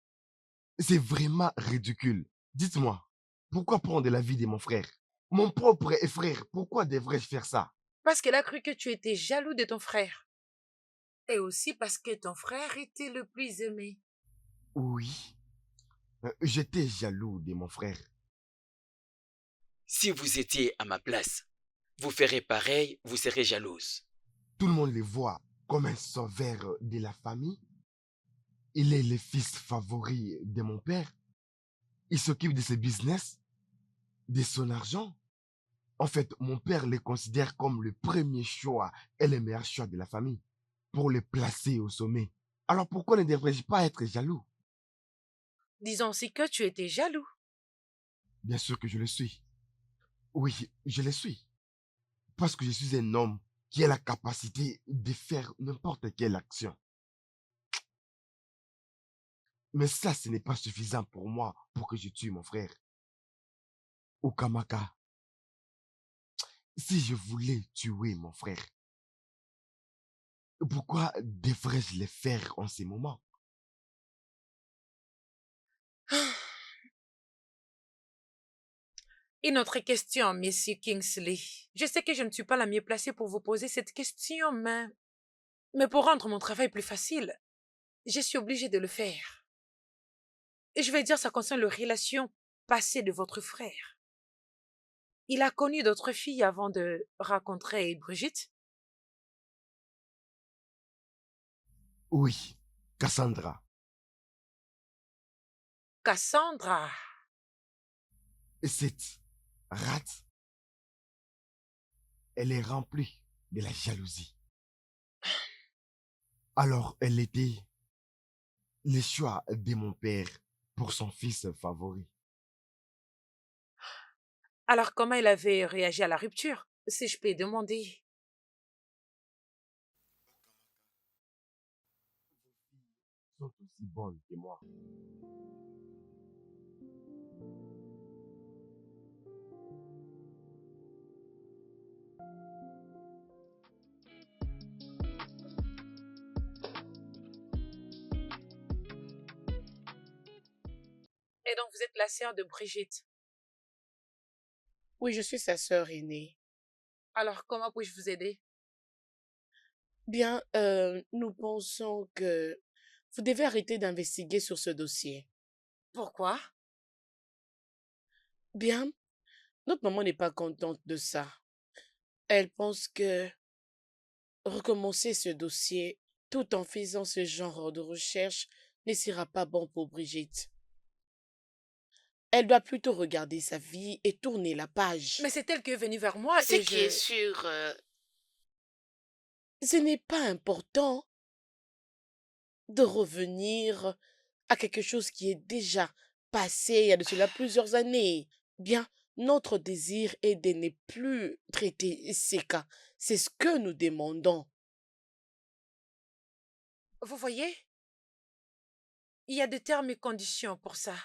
C'est vraiment ridicule. Dites-moi, pourquoi prendre la vie de mon frère? Mon propre frère, pourquoi devrais-je faire ça? Parce qu'elle a cru que tu étais jaloux de ton frère. Et aussi parce que ton frère était le plus aimé. Oui, j'étais jaloux de mon frère. Si vous étiez à ma place, vous ferez pareil, vous serez jalouse. Tout le monde le voit comme un sauveur de la famille. Il est le fils favori de mon père. Il s'occupe de ses business, de son argent. En fait, mon père le considère comme le premier choix et le meilleur choix de la famille pour le placer au sommet. Alors pourquoi ne devrais-je pas être jaloux? Disons aussi que tu étais jaloux. Bien sûr que je le suis. Oui, je le suis. Parce que je suis un homme qui a la capacité de faire n'importe quelle action. Mais ça, ce n'est pas suffisant pour moi pour que je tue mon frère. Okamaka, si je voulais tuer mon frère, pourquoi devrais-je le faire en ce moment? Une autre question, Monsieur Kingsley. Je sais que je ne suis pas la mieux placée pour vous poser cette question, mais pour rendre mon travail plus facile, je suis obligée de le faire. Et je vais dire, ça concerne la relation passée de votre frère. Il a connu d'autres filles avant de rencontrer Brigitte? Oui, Cassandra. Cassandra. Et cette rate, elle est remplie de la jalousie. Alors, elle était le choix de mon père pour son fils favori. Alors comment il avait réagi à la rupture, si je peux demander? Ils sont aussi bonnes que moi. Et donc vous êtes la sœur de Brigitte. Oui, je suis sa sœur aînée. Alors comment puis-je vous aider? Bien, nous pensons que vous devez arrêter d'investiguer sur ce dossier. Pourquoi? Bien, notre maman n'est pas contente de ça. Elle pense que recommencer ce dossier tout en faisant ce genre de recherche ne sera pas bon pour Brigitte. Elle doit plutôt regarder sa vie et tourner la page. Mais c'est elle qui est venue vers moi Ce et qui est sûr, ce n'est pas important de revenir à quelque chose qui est déjà passé il y a de cela plusieurs années. Bien, notre désir est de ne plus traiter ces cas. C'est ce que nous demandons. Vous voyez? Il y a des termes et conditions pour ça.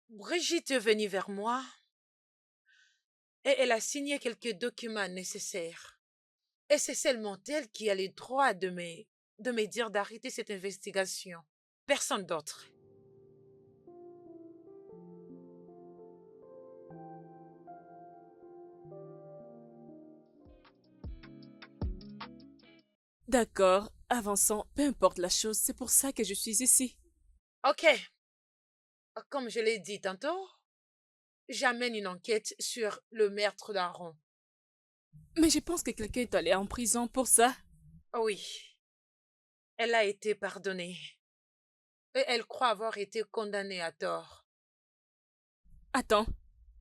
Brigitte est venue vers moi et elle a signé quelques documents nécessaires. Et c'est seulement elle qui a le droit de me dire d'arrêter cette investigation. Personne d'autre. D'accord, avançons, peu importe la chose, c'est pour ça que je suis ici. Ok. Comme je l'ai dit tantôt, j'amène une enquête sur le meurtre d'Aaron. Mais je pense que quelqu'un est allé en prison pour ça. Oui, elle a été pardonnée. Et elle croit avoir été condamnée à tort. Attends,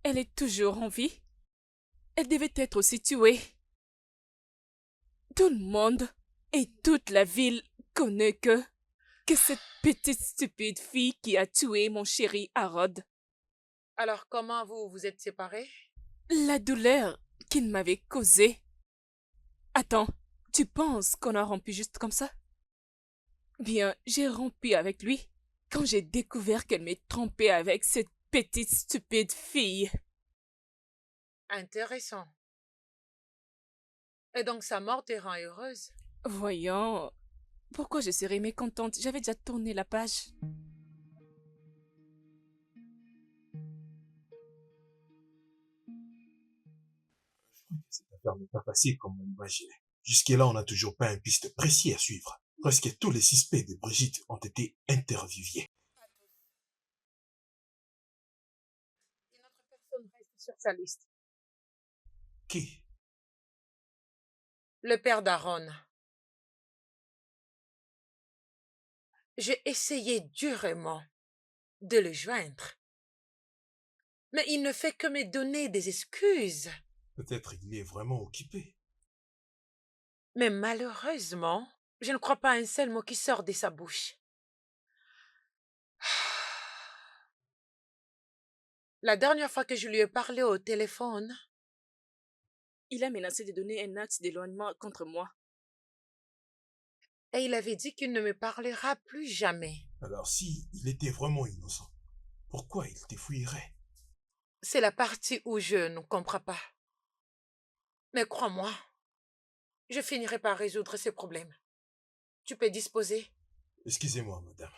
elle est toujours en vie? Elle devait être aussi tuée. Tout le monde et toute la ville connaît que cette petite stupide fille qui a tué mon chéri Harold. Alors comment vous vous êtes séparés? La douleur qu'il m'avait causée. Attends, tu penses qu'on a rompu juste comme ça? Bien, j'ai rompu avec lui quand j'ai découvert qu'elle m'est trompée avec cette petite stupide fille. Intéressant. Et donc sa mort te rend heureuse? Voyons, pourquoi je serais mécontente? J'avais déjà tourné la page. Cette affaire n'est pas facile comme on l'imaginait. Jusque-là, on n'a toujours pas un piste précis à suivre. Presque tous les suspects de Brigitte ont été interviewés. Une autre personne reste sur sa liste. Qui? Le père d'Aaron. J'ai essayé durement de le joindre. Mais il ne fait que me donner des excuses. Peut-être il est vraiment occupé. Mais malheureusement, je ne crois pas à un seul mot qui sort de sa bouche. La dernière fois que je lui ai parlé au téléphone, Il a menacé de donner un acte d'éloignement contre moi. et il avait dit qu'il ne me parlera plus jamais. Alors si il était vraiment innocent, pourquoi il t'effouillerait? C'est la partie où je ne comprends pas. Mais crois-moi, je finirai par résoudre ces problèmes. Tu peux disposer. Excusez-moi, madame.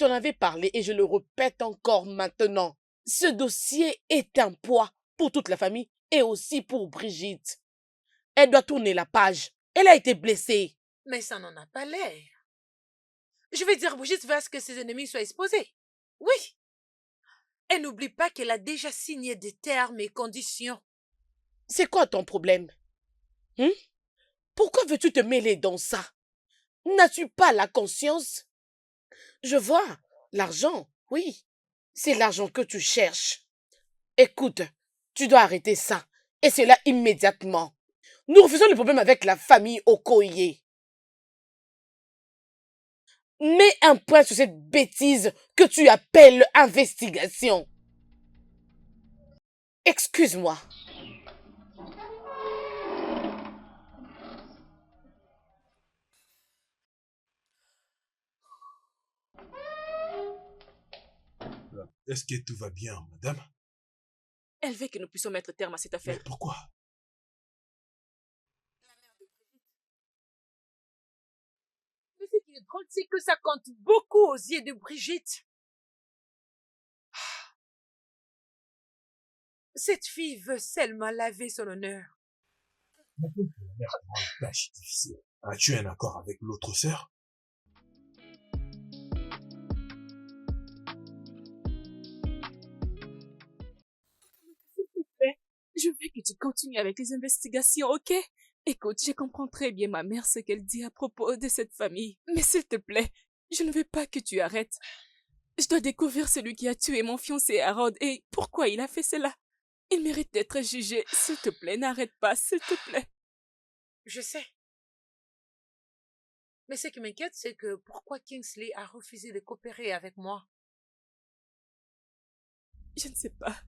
t'en avais parlé et je le répète encore maintenant. Ce dossier est un poids pour toute la famille et aussi pour Brigitte. Elle doit tourner la page. Elle a été blessée. Mais ça n'en a pas l'air. Je vais dire Brigitte veut à ce que ses ennemis soient exposés. Oui. Et n'oublie pas qu'elle a déjà signé des termes et conditions. C'est quoi ton problème? Pourquoi veux-tu te mêler dans ça? N'as-tu pas la conscience? Je vois, l'argent, oui, c'est l'argent que tu cherches. Écoute, tu dois arrêter ça, et cela immédiatement. Nous refusons le problème avec la famille Okoye. Mets un point sur cette bêtise que tu appelles investigation. Excuse-moi. Est-ce que tout va bien, madame? Elle veut que nous puissions mettre terme à cette Mais affaire. pourquoi? Mais ce qui est drôle, c'est que ça compte beaucoup aux yeux de Brigitte. Cette fille veut seulement laver son honneur. Maintenant que la mère a une tâche difficile, as-tu un accord avec l'autre sœur? Je veux que tu continues avec les investigations, ok? Écoute, je comprends très bien ma mère ce qu'elle dit à propos de cette famille. Mais s'il te plaît, je ne veux pas que tu arrêtes. Je dois découvrir celui qui a tué mon fiancé Harold et pourquoi il a fait cela. Il mérite d'être jugé. S'il te plaît, n'arrête pas, s'il te plaît. Je sais. Mais ce qui m'inquiète, c'est que pourquoi Kingsley a refusé de coopérer avec moi? Je ne sais pas.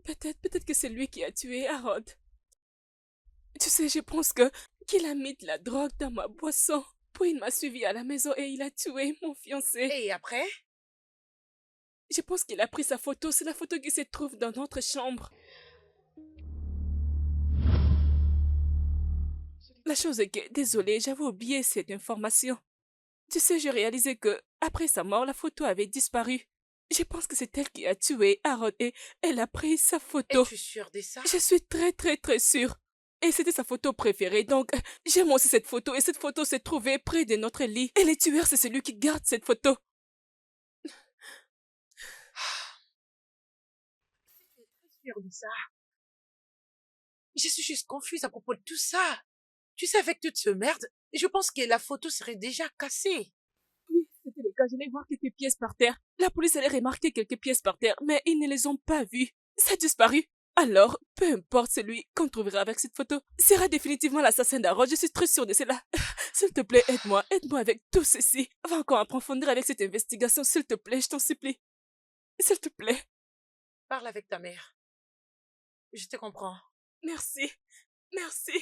Peut-être que c'est lui qui a tué Harold. Tu sais, je pense qu'il a mis de la drogue dans ma boisson. Puis il m'a suivi à la maison et il a tué mon fiancé. Et après? Je pense qu'il a pris sa photo. C'est la photo qui se trouve dans notre chambre. La chose est que, désolée, j'avais oublié cette information. Tu sais, j'ai réalisé que, après sa mort, la photo avait disparu. Je pense que c'est elle qui a tué Harold et elle a pris sa photo. Es-tu sûre de ça? Je suis très sûre. Et c'était sa photo préférée, donc j'aime aussi cette photo et cette photo s'est trouvée près de notre lit. Et le tueur, c'est celui qui garde cette photo. Sûre de ça? Je suis juste confuse à propos de tout ça. Tu sais, avec toute ce merde, je pense que la photo serait déjà cassée. Oui, c'était le cas. J'allais voir quelques pièces par terre. La police allait remarquer quelques pièces par terre, mais ils ne les ont pas vues. Ça a disparu. Alors, peu importe celui qu'on trouvera avec cette photo, sera définitivement l'assassin d'Harold. Je suis très sûre de cela. S'il te plaît, aide-moi avec tout ceci. Va encore approfondir avec cette investigation, s'il te plaît, je t'en supplie. S'il te plaît. Parle avec ta mère. Je te comprends. Merci. Merci.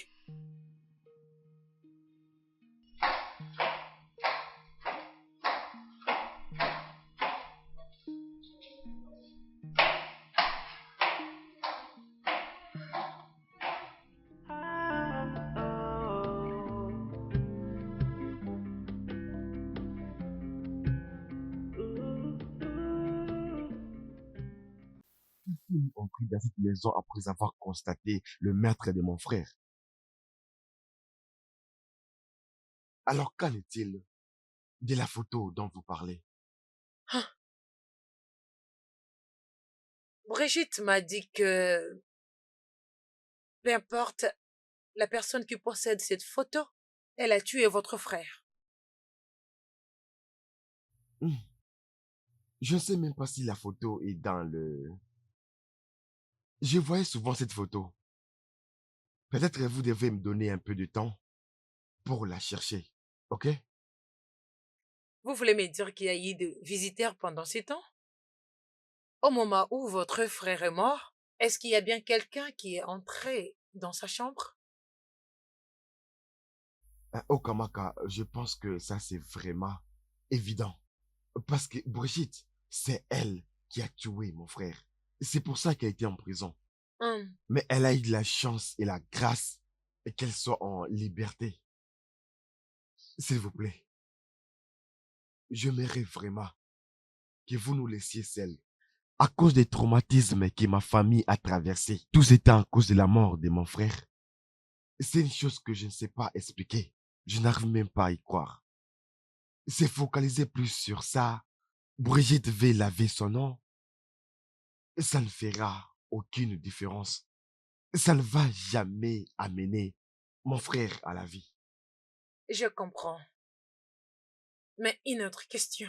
Ils ont pris dans cette maison après avoir constaté le meurtre de mon frère. Alors qu'en est-il de la photo dont vous parlez? Brigitte m'a dit que peu importe la personne qui possède cette photo, elle a tué votre frère. Je ne sais même pas si la photo est dans le... Je voyais souvent cette photo. Peut-être vous devez me donner un peu de temps pour la chercher, ok? Vous voulez me dire qu'il y a eu des visiteurs pendant ces temps? Au moment où votre frère est mort, est-ce qu'il y a bien quelqu'un qui est entré dans sa chambre? Okamaka, je pense que ça c'est vraiment évident. Parce que Brigitte, c'est elle qui a tué mon frère. C'est pour ça qu'elle a été en prison. Mais elle a eu de la chance et la grâce qu'elle soit en liberté. S'il vous plaît. J'aimerais vraiment que vous nous laissiez seuls. À cause des traumatismes que ma famille a traversés, tout c'était à cause de la mort de mon frère. C'est une chose que je ne sais pas expliquer. Je n'arrive même pas à y croire. Se focaliser plus sur ça, Brigitte veut laver son nom, ça ne fera aucune différence. Ça ne va jamais amener mon frère à la vie. Je comprends. Mais une autre question.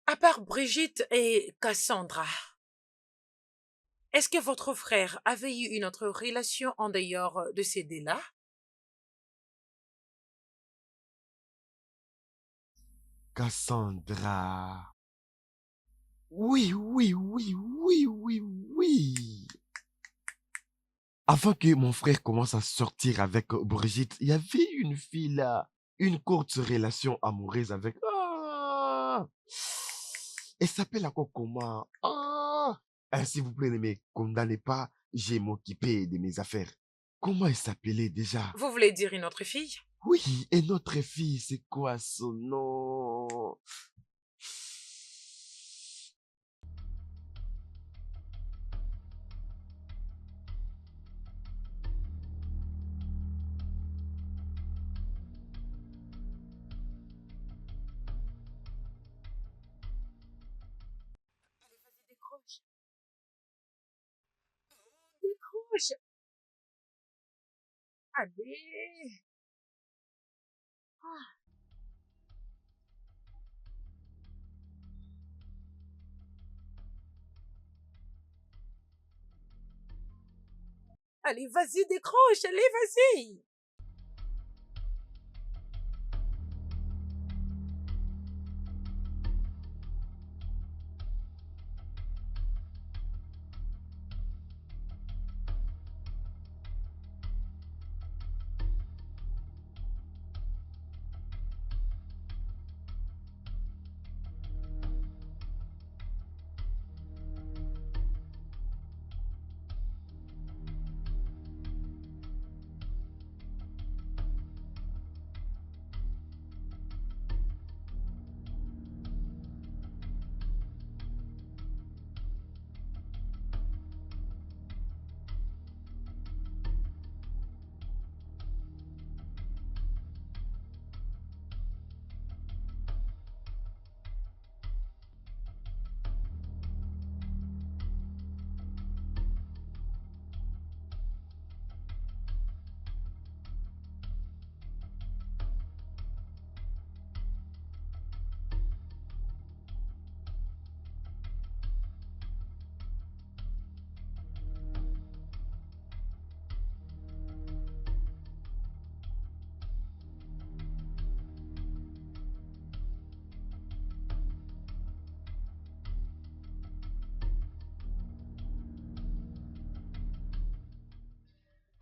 À part Brigitte et Cassandra, est-ce que votre frère avait eu une autre relation en dehors de ces deux-là? Cassandra. Oui, oui, oui, oui, oui, oui. Avant que mon frère commence à sortir avec Brigitte, il y avait une fille là, une courte relation amoureuse avec... Ah! Elle s'appelle encore comment? Ah! S'il vous plaît, ne me condamnez pas, j'ai m'occuper de mes affaires. Comment elle s'appelait déjà? Vous voulez dire une autre fille? Oui, et notre fille, c'est quoi son nom? Décroche. Décroche. Allez. Ah. Allez, vas-y, décroche. Allez, vas-y.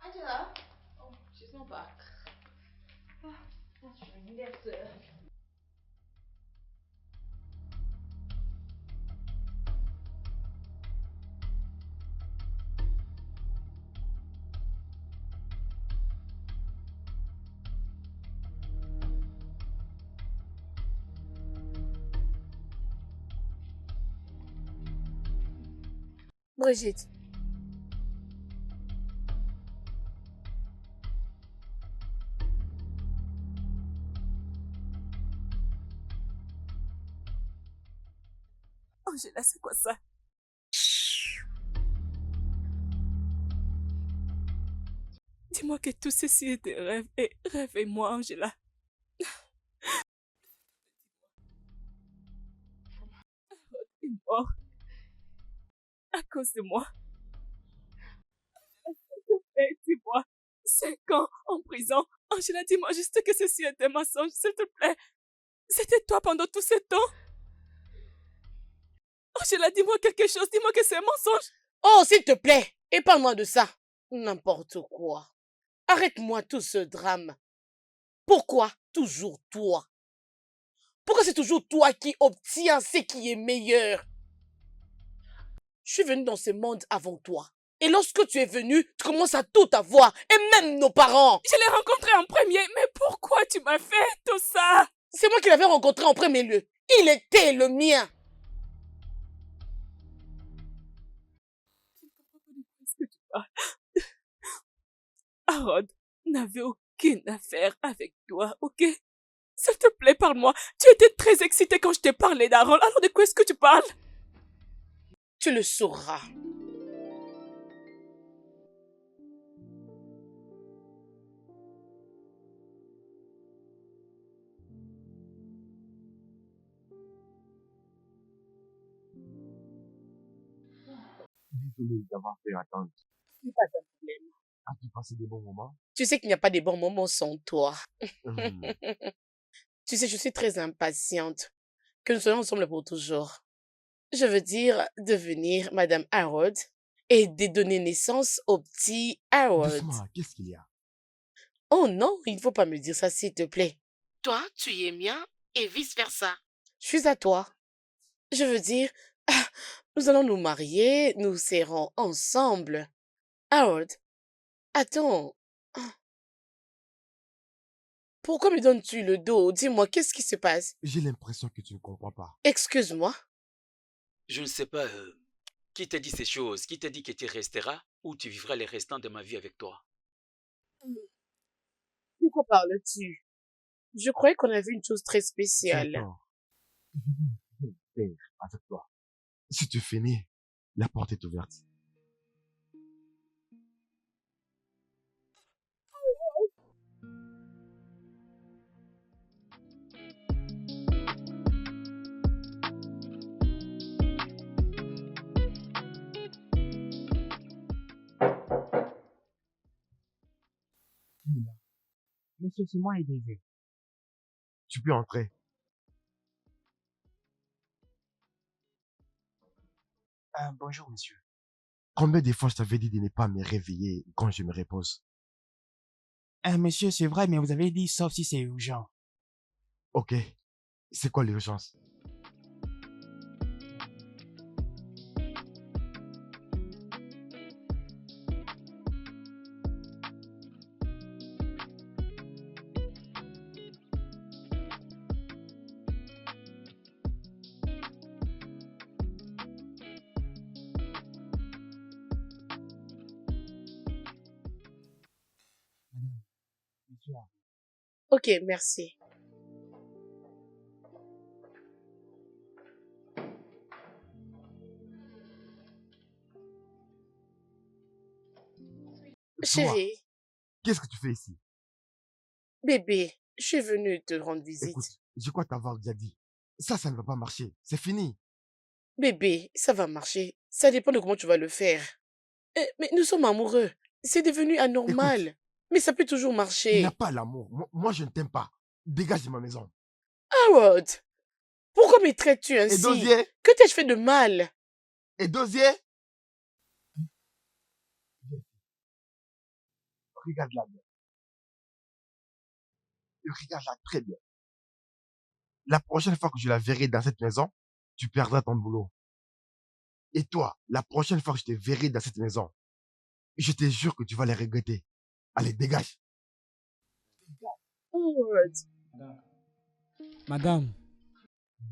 Angela? Oh, she's not back. Ah, that's your letter. Brigitte, Angela, c'est quoi ça? Dis-moi que tout ceci était rêve et réveille-moi, Angela. Il est mort à cause de moi. S'il te plaît, dis-moi. 5 ans en prison. Angela, dis-moi juste que ceci est un mensonge, s'il te plaît. C'était toi pendant tout ce temps. Angela, dis-moi quelque chose. Dis-moi que c'est un mensonge. Oh, s'il te plaît, épargne-moi de ça. N'importe quoi. Arrête-moi tout ce drame. Pourquoi toujours toi? Pourquoi c'est toujours toi qui obtiens ce qui est meilleur? Je suis venue dans ce monde avant toi. Et lorsque tu es venu, tu commences à tout avoir. Et même nos parents. Je l'ai rencontré en premier. Mais pourquoi tu m'as fait tout ça? C'est moi qui l'avais rencontré en premier lieu. Il était le mien. Est-ce que tu parles? Harold n'avait aucune affaire avec toi, ok? S'il te plaît, parle-moi. Tu étais très excitée quand je t'ai parlé d'Harold. Alors de quoi est-ce que tu parles? Tu le sauras. Désolé d'avoir fait attendre. Ce n'est pas un problème. As-tu passé des bons moments? Tu sais qu'il n'y a pas de bons moments sans toi. Hmm. Tu sais, je suis très impatiente que nous soyons ensemble pour toujours. Je veux dire devenir Madame Harold et de donner naissance au petit Harold. Doucement, qu'est-ce qu'il y a? Oh non, il ne faut pas me dire ça, s'il te plaît. Toi, tu es mien et vice-versa. Je suis à toi. Je veux dire, nous allons nous marier, nous serons ensemble. Harold, attends. Pourquoi me donnes-tu le dos? Dis-moi, qu'est-ce qui se passe? J'ai l'impression que tu ne comprends pas. Excuse-moi. Je ne sais pas qui t'a dit ces choses, qui t'a dit que tu resteras ou tu vivras les restants de ma vie avec toi. De quoi parles-tu? Je croyais qu'on avait une chose très Tu as spéciale. tort. Je vais faire avec toi. Si tu finis, la porte est ouverte. Monsieur Simon est désolé. Tu peux entrer. Bonjour, monsieur. Combien de fois je t'avais dit de ne pas me réveiller quand je me repose? Monsieur, c'est vrai, mais vous avez dit sauf si c'est urgent. Ok. C'est quoi l'urgence? Monsieur, Ok, merci. Toi, Chérie, qu'est-ce que tu fais ici? bébé, je suis venue te rendre visite. Écoute, je crois t'avoir déjà dit. Ça ne va pas marcher. C'est fini. Bébé, ça va marcher. Ça dépend de comment tu vas le faire. Mais nous sommes amoureux. C'est devenu Écoute, anormal. Mais ça peut toujours il n'a marcher. pas l'amour. Moi, je ne t'aime pas. Dégage de ma maison. Howard, pourquoi me traites-tu Et ainsi? dosier? Que t'ai-je fait de mal? Et dosier? Regarde-la bien. Regarde-la très bien. La prochaine fois que je la verrai dans cette maison, tu perdras ton boulot. Et toi, la prochaine fois que je te verrai dans cette maison, je te jure que tu vas les regretter. Allez, dégage. Howard, Madame,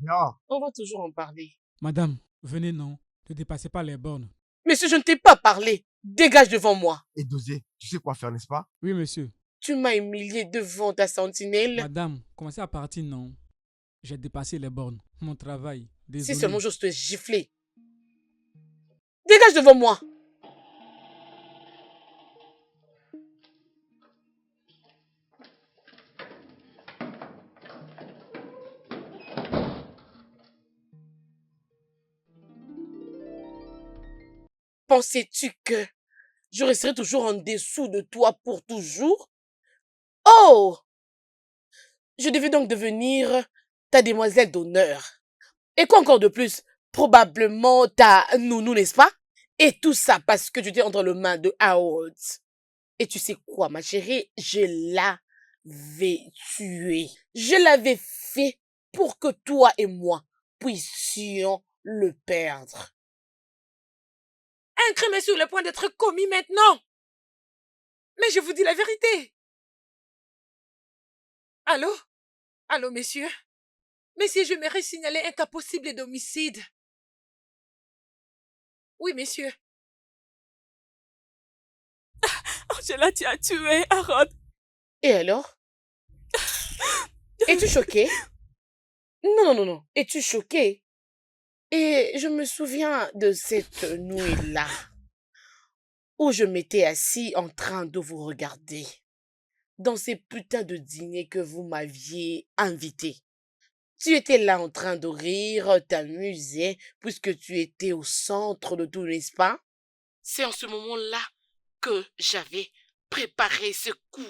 Dehors. on va toujours en parler. madame, venez non. Ne dépassez pas les bornes. Monsieur, je ne t'ai pas parlé. Dégage devant moi. Et dosier, tu sais quoi faire, n'est-ce pas? Oui, monsieur. Tu m'as humilié devant ta sentinelle. Madame, commencez à partir, non. J'ai dépassé les bornes. Mon travail. Si Désolé. seulement j'ose te gifler. Dégage devant moi. Pensais-tu que je resterai toujours en dessous de toi pour toujours? Oh! Je devais donc devenir ta demoiselle d'honneur. Et quoi encore de plus? Probablement ta nounou, n'est-ce pas? Et tout ça parce que tu étais entre les mains de Howard. Et tu sais quoi, ma chérie? Je l'avais tué. Je l'avais fait pour que toi et moi puissions le perdre. Un crime est sur le point d'être commis maintenant. Mais je vous dis la vérité. Allô? Allô, messieurs? Messieurs, je m'aurais signalé un cas possible d'homicide. Oui, messieurs. Angela, tu as tué Harold. Et alors? Es-tu choquée? Non, non, non, non. Es-tu choquée? Et je me souviens de cette nuit-là où je m'étais assis en train de vous regarder dans ces putains de dîners que vous m'aviez invité. Tu étais là en train de rire, t'amuser, puisque tu étais au centre de tout, n'est-ce pas? C'est en ce moment-là que j'avais préparé ce coup.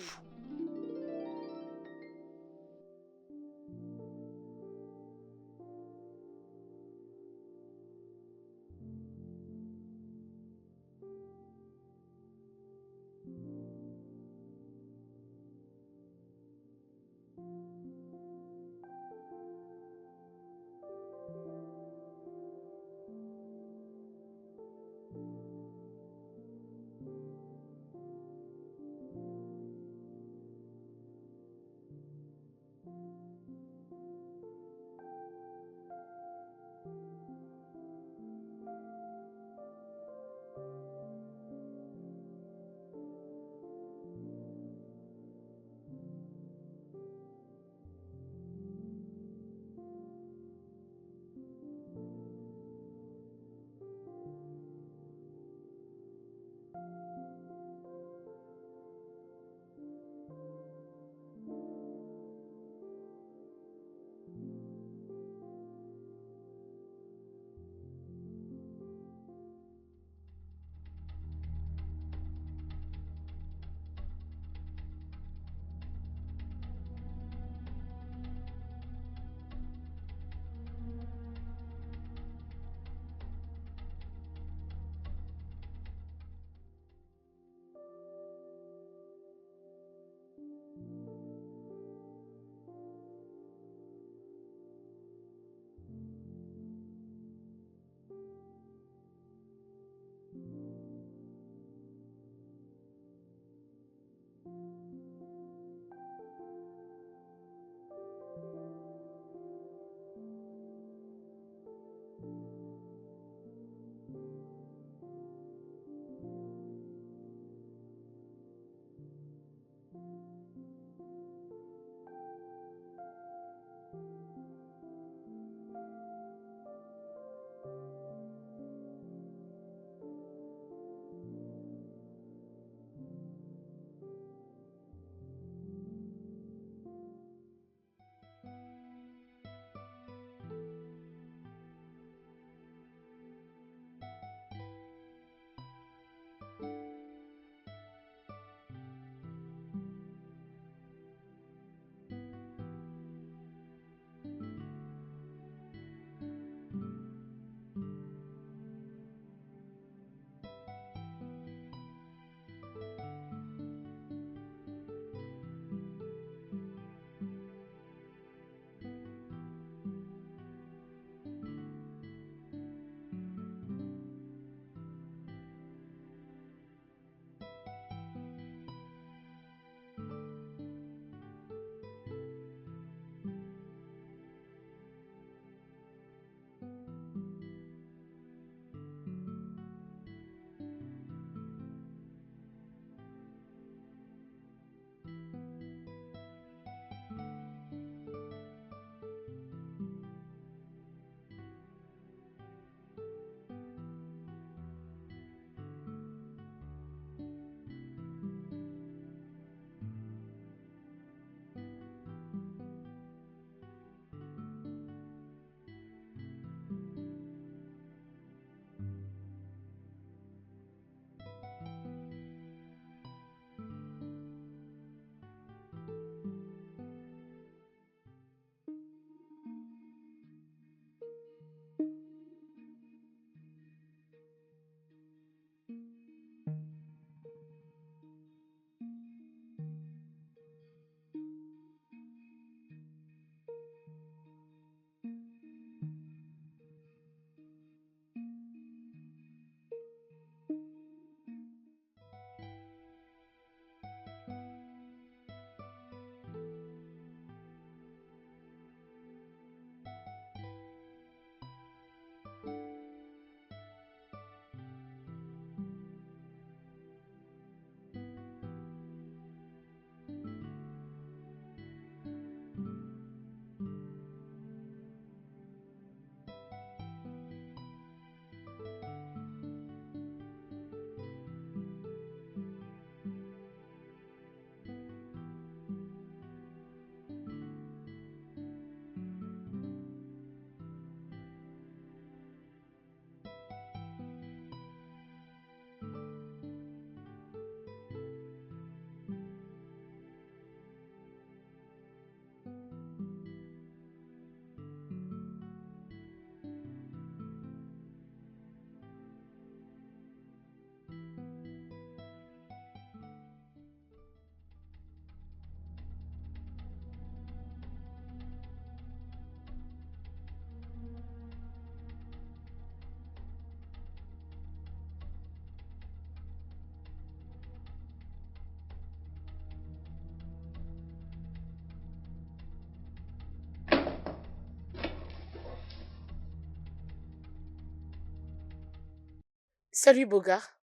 Salut, Bogart.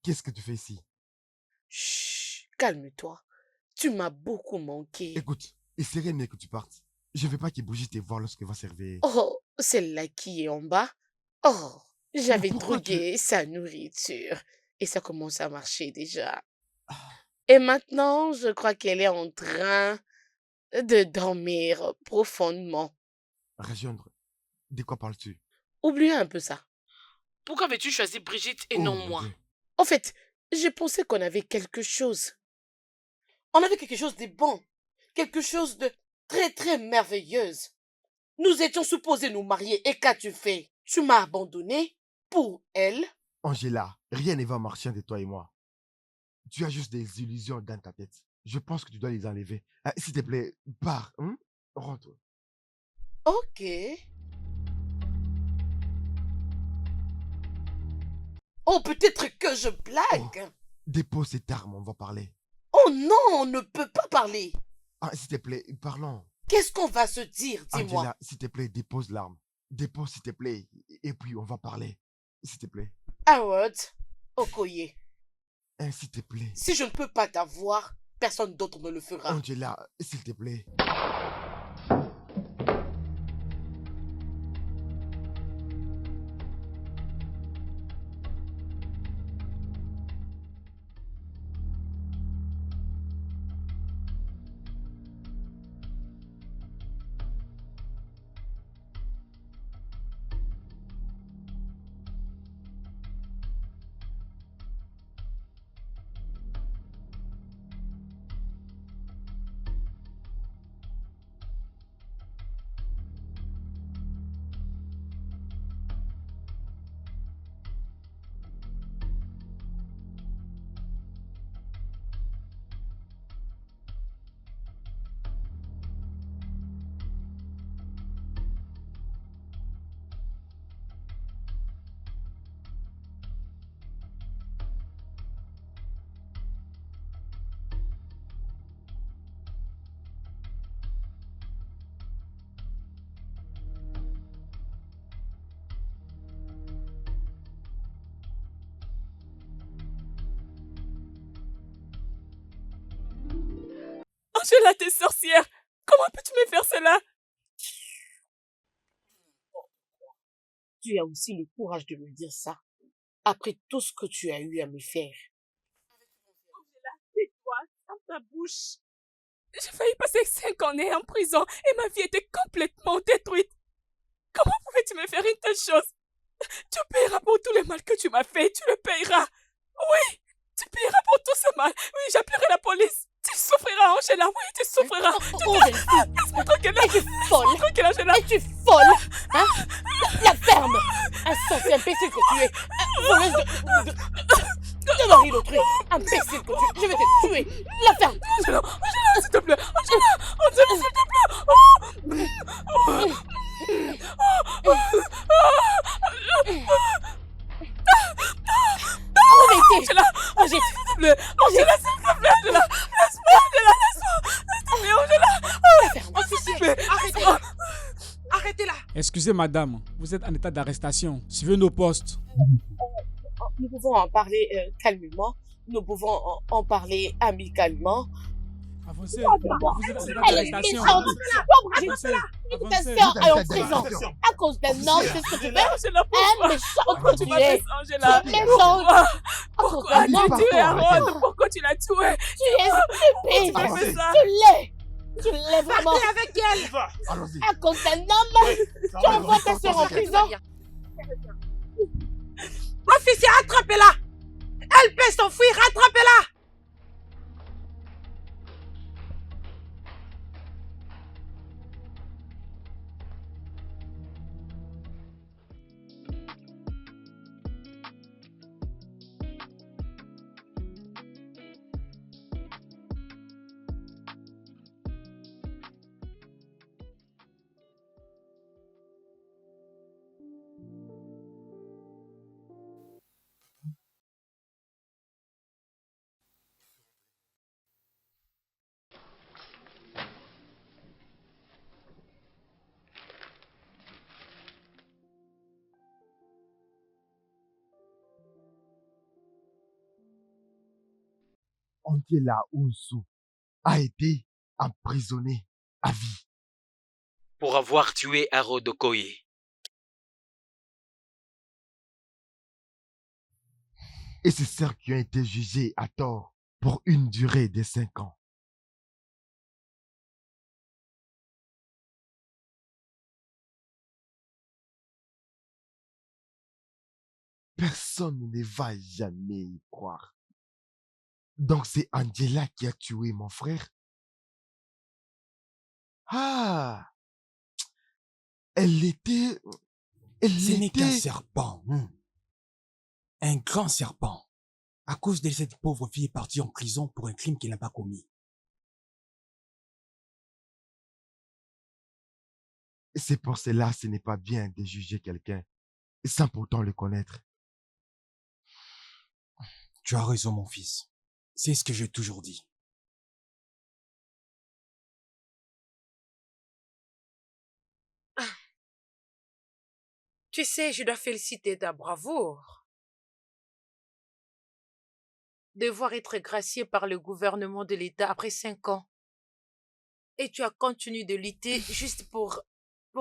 Qu'est-ce que tu fais ici? Chut, calme-toi. Tu m'as beaucoup manqué. Écoute, il serait mieux que tu partes. Je veux pas qu'il bouge te voir lorsqu'il va servir. Oh, celle-là qui est en bas. Oh, Mais j'avais pourquoi tu... drogué sa nourriture. Et ça commence à marcher déjà. Ah, Et maintenant, je crois qu'elle est en train de dormir profondément. Régendre, de quoi parles-tu? Oublie un peu ça. Pourquoi avais-tu choisi Brigitte et Oh non mon moi? Dieu. En fait, j'ai pensé qu'on avait quelque chose. On avait quelque chose de bon. Quelque chose de très très merveilleuse. Nous étions supposés nous marier et qu'as-tu fait? Tu m'as abandonné pour elle. Angela, rien ne va marcher entre toi et moi. Tu as juste des illusions dans ta tête. Je pense que tu dois les enlever. S'il te plaît, pars. Hein? Rentre. Ok. Oh, peut-être que je Oh, blague. dépose cette arme, on va parler. Oh non, on ne peut pas parler. Ah, s'il te plaît, parlons. Qu'est-ce qu'on va se dire, dis-moi? Angela, s'il te plaît, dépose l'arme. Dépose, s'il te plaît. Et puis, on va parler. S'il te plaît. Howard, Okoye, S'il te plaît. si je ne peux pas t'avoir, personne d'autre ne le fera. Angela, s'il te plaît. Angela, t'es sorcière. Comment peux-tu me faire cela? Tu as aussi le courage de me dire ça, après tout ce que tu as eu à me faire. Angela, tais-toi, ferme ta bouche. J'ai failli passer 5 années en prison et ma vie était complètement détruite. Comment pouvais-tu me faire une telle chose? Tu paieras pour tout le mal que tu m'as fait, tu le paieras. Oui, tu paieras pour tout ce mal. Oui, j'appellerai la police. Tu souffriras, Angela. Oui, tu souffriras. Laisse-moi tranquille. Es-tu folle? Laisse-moi tranquille, Angela. Es-tu folle? Hein? La ferme! Insensé imbécile que tu es! Voleuse de mari d'autrui! Imbécile que tu es! Je vais te tuer! La ferme! Angela, Angela, s'il te plaît. Angela, Angela, s'il te plaît. Oh. Arrêtez! Angela, Arrête! s'il te plaît. Angela, s'il te plaît, Angela. Laisse-moi, Angela, laisse-moi. S'il te plaît, Angela. La ferme! Officier, arrêtez-la. Arrêtez-la. Excusez madame, vous êtes en état d'arrestation. Suivez nos postes. Nous pouvons en parler calmement. Nous pouvons en parler amicalement. Avancez. Vous êtes en état Elle est d'arrestation. méchante! Avancez. Ta Avancez. sœur est en prison à cause d'un homme, c'est ce que tu fais? Angela, Hein, pourquoi? méchante Pourquoi que tu tu m'as fait es! ça, Tu Angela? es méchante! Pourquoi? À cause Pourquoi d'un tu homme! tué Aaron? Pourquoi tu l'as tué? Tu es stupide! Tu fais ça? Tu l'es! Tu l'es vraiment! Partez avec elle. Allons-y. À cause d'un homme! Tu envoies ta sœur en prison! Officier, attrapez-la. Elle peut s'enfuir, attrapez-la. Angela Unsu a été emprisonnée à vie. Pour avoir tué Harold Okoye. Et ses sœurs qui ont été jugées à tort pour une durée de 5 ans. Personne ne va jamais y croire. Donc c'est Angela qui a tué mon frère? Ah, elle était... Ce n'est qu'un serpent. Un grand serpent. À cause de cette pauvre fille est partie en prison pour un crime qu'elle n'a pas commis. C'est pour cela ce n'est pas bien de juger quelqu'un sans pourtant le connaître. Tu as raison, mon fils. C'est ce que j'ai toujours dit. Tu sais, je dois féliciter ta bravoure. Devoir être gracié par le gouvernement de l'État après 5 ans. Et tu as continué de lutter juste pour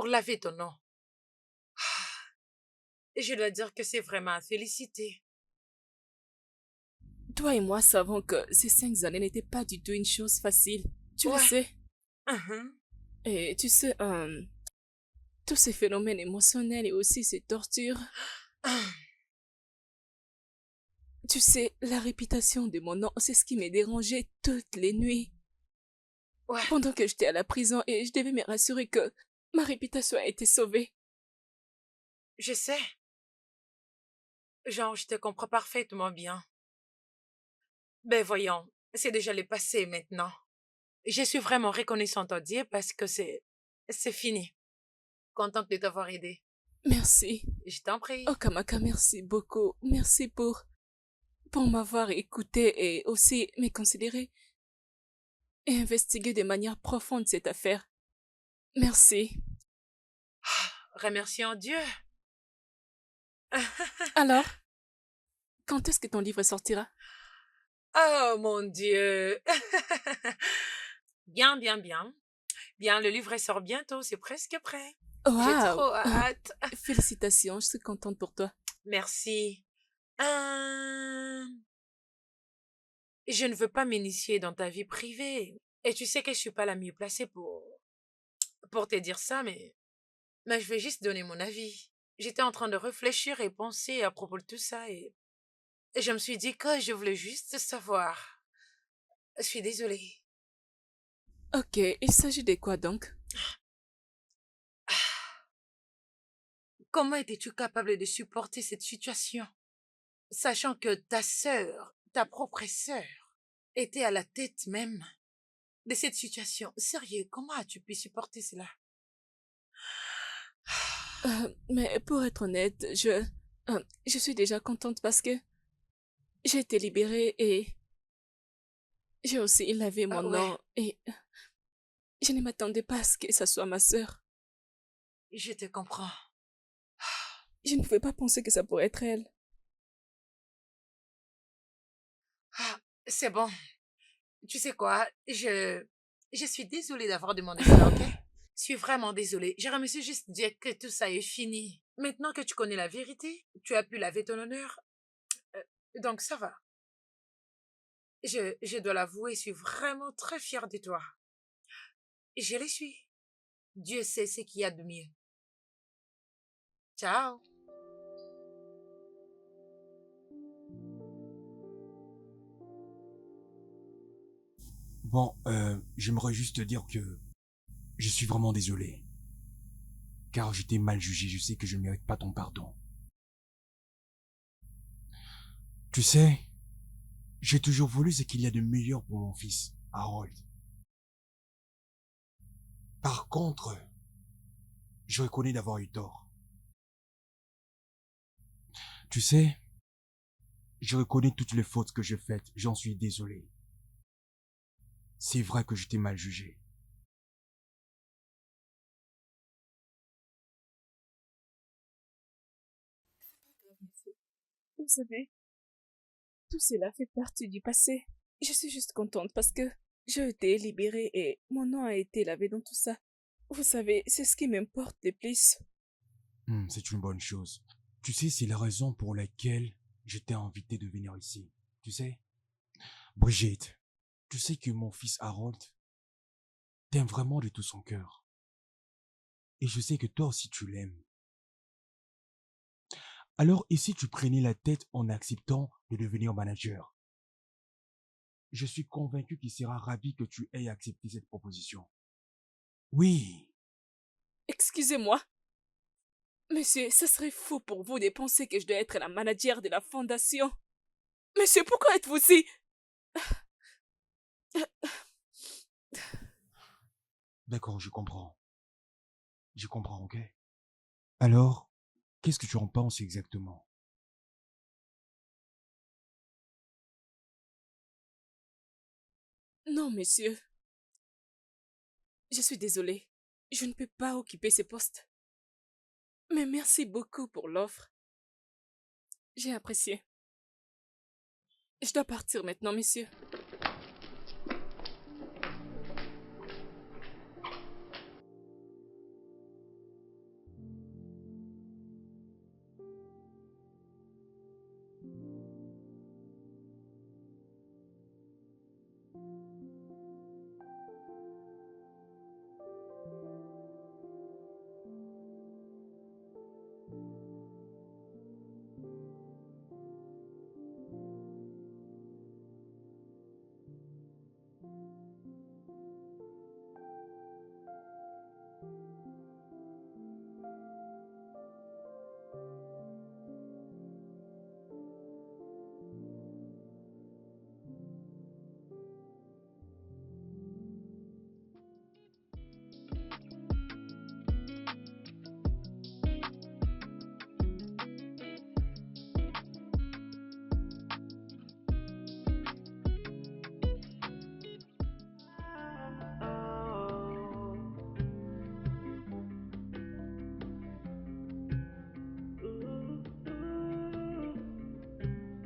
laver ton nom. Et je dois dire que c'est vraiment à féliciter. Toi et moi savons que ces 5 années n'étaient pas du tout une chose facile. Tu le Ouais. sais. Mhm. Et tu sais, tous ces phénomènes émotionnels et aussi ces tortures. Tu sais, la réputation de mon nom, c'est ce qui me dérangeait toutes les nuits. Ouais. Pendant que j'étais à la prison et je devais me rassurer que ma réputation a été sauvée. Je sais. Genre, je te comprends parfaitement bien. Ben voyons, c'est déjà le passé maintenant. Je suis vraiment reconnaissante à Dieu parce que c'est fini. Contente de t'avoir aidé. Merci. Je t'en prie. Oh, Kamaka, merci beaucoup. Merci pour m'avoir écouté et aussi me considérer et investiguer de manière profonde cette affaire. Merci. Remercions Dieu. Alors, quand est-ce que ton livre sortira? Oh mon Dieu. Bien, bien, bien. Bien, le livre sort bientôt, c'est presque prêt. J'ai Waouh! trop hâte. Félicitations, je suis contente pour toi. Merci. Je ne veux pas m'initier dans ta vie privée. Et tu sais que je suis pas la mieux placée pour te dire ça, mais je vais juste donner mon avis. J'étais en train de réfléchir et penser à propos de tout ça et je me suis dit que je voulais juste savoir. Je suis désolée. Ok, il s'agit de quoi donc? Comment étais-tu capable de supporter cette situation, sachant que ta sœur, ta propre sœur, était à la tête même de cette situation? Sérieux, comment as-tu pu supporter cela? Mais pour être honnête, je suis déjà contente parce que j'ai été libérée et j'ai aussi lavé mon Ouais, nom et je ne m'attendais pas à ce que ça soit ma sœur. je te comprends. Je ne pouvais pas penser que ça pourrait être elle. Ah, c'est bon. Tu sais quoi? Je suis désolée d'avoir demandé ça, ok? Je suis vraiment désolée. J'aimerais juste dire que tout ça est fini. Maintenant que tu connais la vérité, tu as pu laver ton honneur. Donc ça va. Je dois l'avouer, je suis vraiment très fière de toi. Je le suis. Dieu sait ce qu'il y a de mieux. Ciao. Bon, j'aimerais juste te dire que je suis vraiment désolé. Car je t'ai mal jugé, je sais que je ne mérite pas ton pardon. Tu sais, j'ai toujours voulu ce qu'il y a de meilleur pour mon fils, Harold. Par contre, je reconnais d'avoir eu tort. Tu sais, je reconnais toutes les fautes que j'ai faites, j'en suis désolé. C'est vrai que je t'ai mal jugé. Vous savez, tout cela fait partie du passé. Je suis juste contente parce que j'ai été libérée et mon nom a été lavé dans tout ça. Vous savez, c'est ce qui m'importe le plus. C'est une bonne chose. Tu sais, c'est la raison pour laquelle je t'ai invité de venir ici. Tu sais, Brigitte, tu sais que mon fils Harold t'aime vraiment de tout son cœur. Et je sais que toi aussi tu l'aimes. Alors, et si tu prenais la tête en acceptant de devenir manager? Je suis convaincu qu'il sera ravi que tu aies accepté cette proposition. Oui, Excusez-moi. Monsieur, ce serait fou pour vous de penser que je dois être la manager de la fondation. Monsieur, pourquoi êtes-vous si... d'accord, je comprends. Je comprends, ok? Alors, qu'est-ce que tu en penses exactement? Non, monsieur. Je suis désolée. Je ne peux pas occuper ce poste. Mais merci beaucoup pour l'offre. J'ai apprécié. Je dois partir maintenant, monsieur.